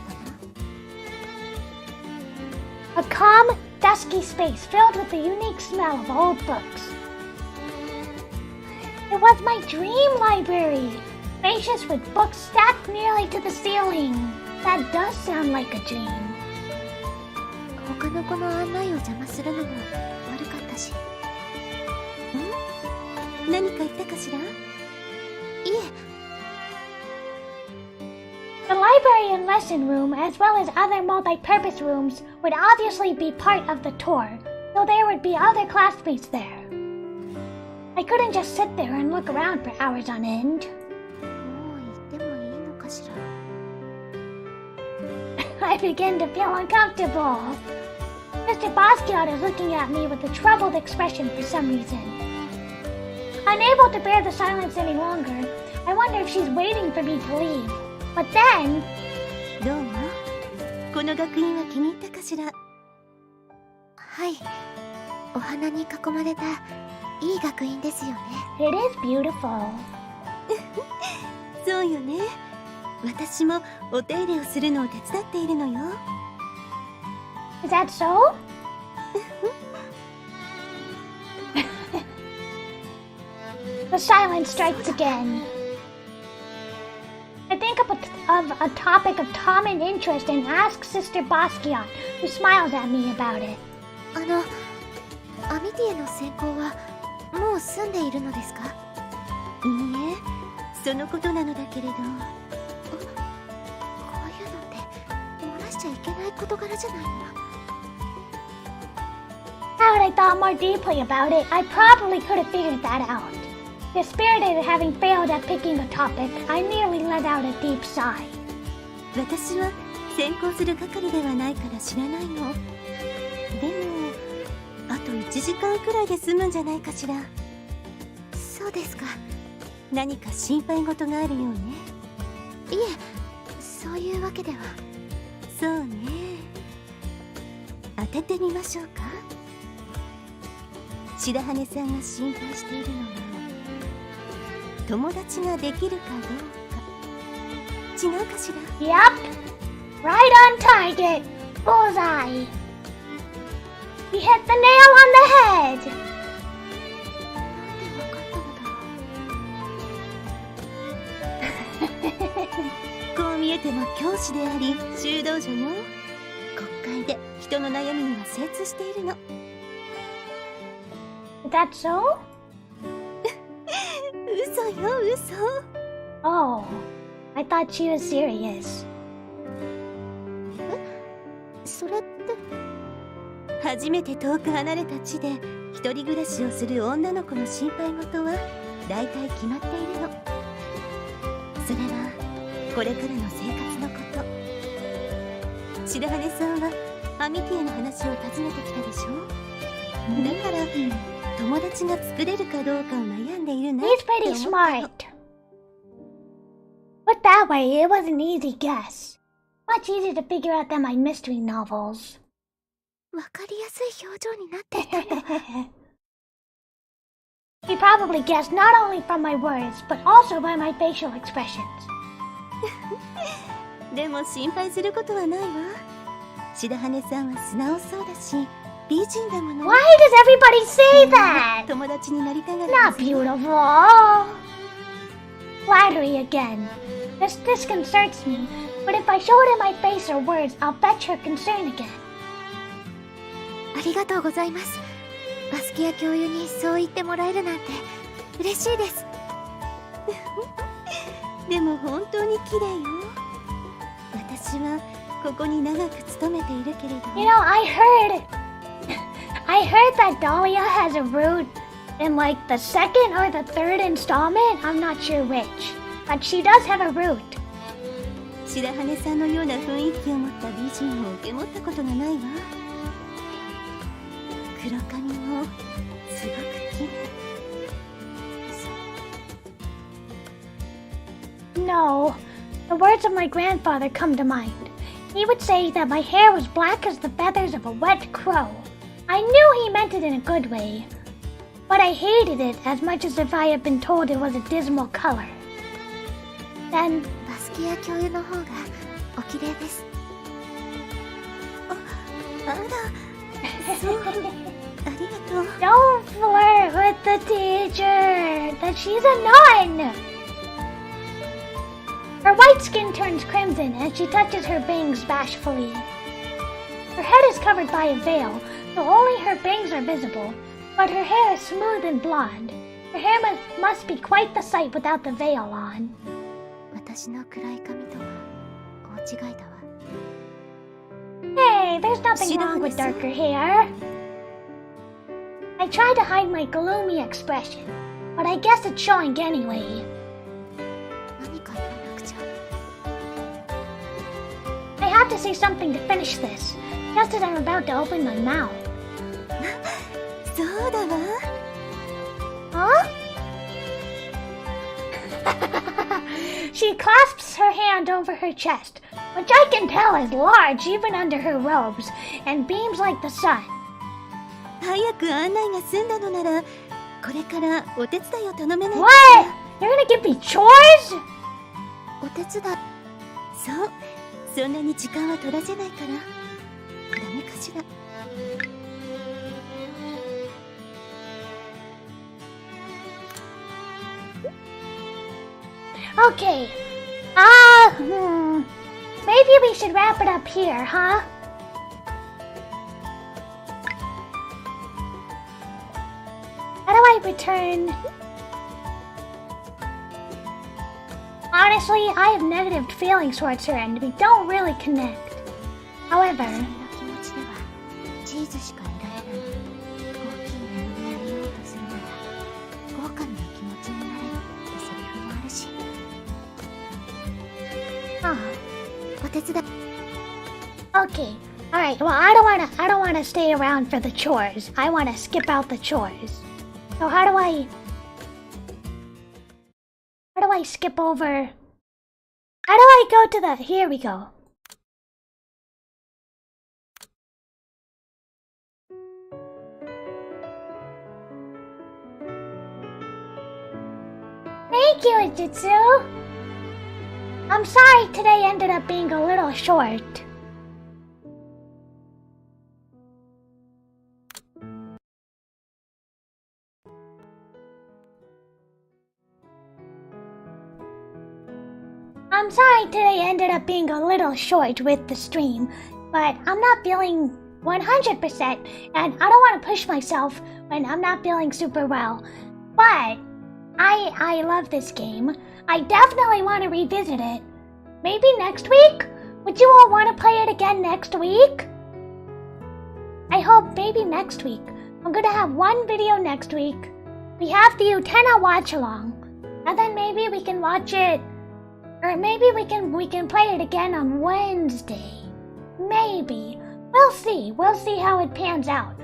たな。 A calm, dusky space filled with the unique smell of old books. It was my dream library, spacious with books stacked nearly to the ceiling. That does sound like a dream. 他の子の案内を邪魔するのも悪かったし。何か言ったかしら。いえ、 The library and lesson room, as well as other multi-purpose rooms, would obviously be part of the tour, so there would be other classmates there. I couldn't just sit there and look around for hours on end. もう行ってもいいのかしら。 I begin to feel uncomfortable. Mr. Basquiat is looking at me with a troubled expression for some reason. Unable to bear the silence any longer, I wonder if she's waiting for me to leave. But then... どうも。この学院は気に入ったかしら。はい、お花に囲まれたいい学院ですよね。 It is beautiful. そうよね。私もお手入れをするのを手伝っているのよ。Is that so? The silence strikes again. I think of a topic of common interest and ask Sister Basquiat, who smiles at me about it. アミティへの専攻はもう済んでいるのですか？いいえ、そのことなのだけれど。こういうのって漏らしちゃいけない事柄じゃないの。 Had I thought more deeply about it, I probably could have figured that out. Dispirited at having failed at picking a topic, I nearly let out a deep sigh. 私は専攻する係ではないから知らないの。でも、あと1時間くらいで済むんじゃないかしら。そうですか。何か心配事があるようね。いえ、そういうわけでは。そうね。当ててみましょうか。白羽さんが心配しているのは友達ができるかどうか。違うかしら。 Yep. Right on target. Bullseye. We hit the nail on the head. こう見えても教師であり修道女よ。国会で人の悩みには精通しているの。Is that so? 嘘よ嘘。 Oh, I thought she was serious. それって。初めて遠く離れた地で一人暮らしをする女の子の心配事は大体決まっているの。それはこれからの生活のこと。白羽さんはアミティエの話を尋ねてきたでしょ。だから友達が作れるかどうかを悩んでいるなっ He's て pretty 思ったの。 smart. Put that way, it was an easy guess. Much easier to figure out than my mystery novels. わかりやすい表情になっていたの。He probably guessed not only from my words, but also by my facial expressions. でも心配することはないわ。白羽さんは素直そうだし美人だもの。 Why does everybody say that? 友達になりたがる。 Not beautiful. Flattery again. This disconcerts me, but if I show it in my face or words, I'll fetch her concern again. ありがとうございます。バスキア教諭にそう言ってもらえるなんて嬉しいです。でも本当に綺麗よ。私はここに長く勤めているけれど。 You know, I heard that Dahlia has a root in like the second or the third installment. I'm not sure which, but she does have a root. 白羽さんのような雰囲気を持った美人を受け持ったことがないわ。黒髪もすごく綺麗。 No, the words of my grandfather come to mind. He would say that my hair was black as the feathers of a wet crow. I knew he meant it in a good way, but I hated it as much as if I had been told it was a dismal color. Then, バスキア教諭の方がお綺麗です。あら、そうありがとう。 don't flirt with the teacher, that she's a nun! Her white skin turns crimson as she touches her bangs bashfully. Her head is covered by a veil, so only her bangs are visible, but her hair is smooth and blonde. Her hair must be quite the sight without the veil on. 私の暗い髪とは大違いだわ。 Hey, there's nothing wrong with darker hair. I try to hide my gloomy expression, but I guess it's showing anyway. 何か言わなくちゃ。 I have to say something to finish this, just as I'm about to open my mouth. そうだわ。 Huh? She clasps her hand over her chest, which I can tell is large even under her robes, and beams like the sun. 早く案内が済んだのならこれからお手伝いを頼めないか What? しら。 You're gonna give me chores? お手伝い。そう、そんなに時間は取らせないから。ダメかしら。 Okay. Maybe we should wrap it up here, huh? How do I return? Honestly, I have negative feelings towards her and we don't really connect. However, そんな気持ちではチーズしか得られない。大きい眠りを得ようとするなら狼の気持ちになれるってセリフもあるし。 お手伝い。 okay. Alright, well I don't wanna stay around for the chores. I wanna skip out the chores. So how do I I skip over? How do I go to the... Here we go. Thank you, Ijitsu. I'm sorry today ended up being a little short. I'm sorry today ended up being a little short with the stream, but I'm not feeling 100% and I don't want to push myself when I'm not feeling super well. But I love this game. I definitely want to revisit it. Maybe next week? Would you all want to play it again next week? I hope maybe next week. I'm gonna have one video next week. We have the Utena watch along. And then maybe we can watch it. Or maybe we can play it again on Wednesday. Maybe. We'll see. We'll see how it pans out.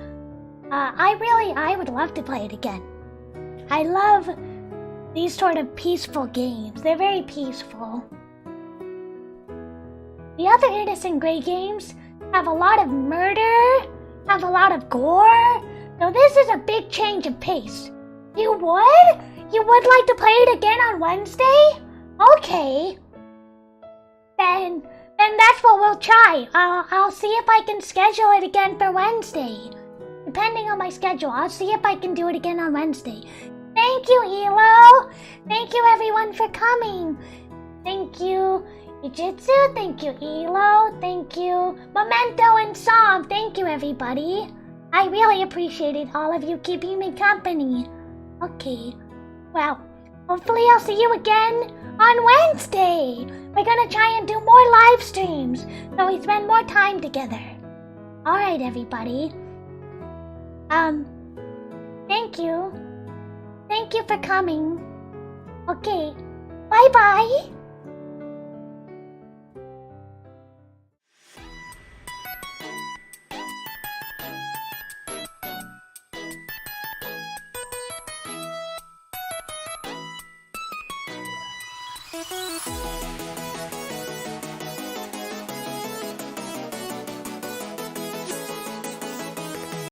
I would love to play it again. I love these sort of peaceful games. They're very peaceful. The other Innocent Grey games have a lot of murder, have a lot of gore. So this is a big change of pace. You would? You would like to play it again on Wednesday? Okay. Then that's what we'll try. I'll see if I can schedule it again for Wednesday. Depending on my schedule, I'll see if I can do it again on Wednesday. Thank you, Elo. Thank you, everyone, for coming. Thank you, Ijitsu. Thank you, Elo. Thank you, Memento and Som. Thank you, everybody. I really appreciated all of you keeping me company. Okay. Well, hopefully I'll see you again on Wednesday. We're gonna try and do more live streams so we spend more time together. Alright, everybody. Thank you. Thank you for coming. Okay. Bye-bye. Thank you.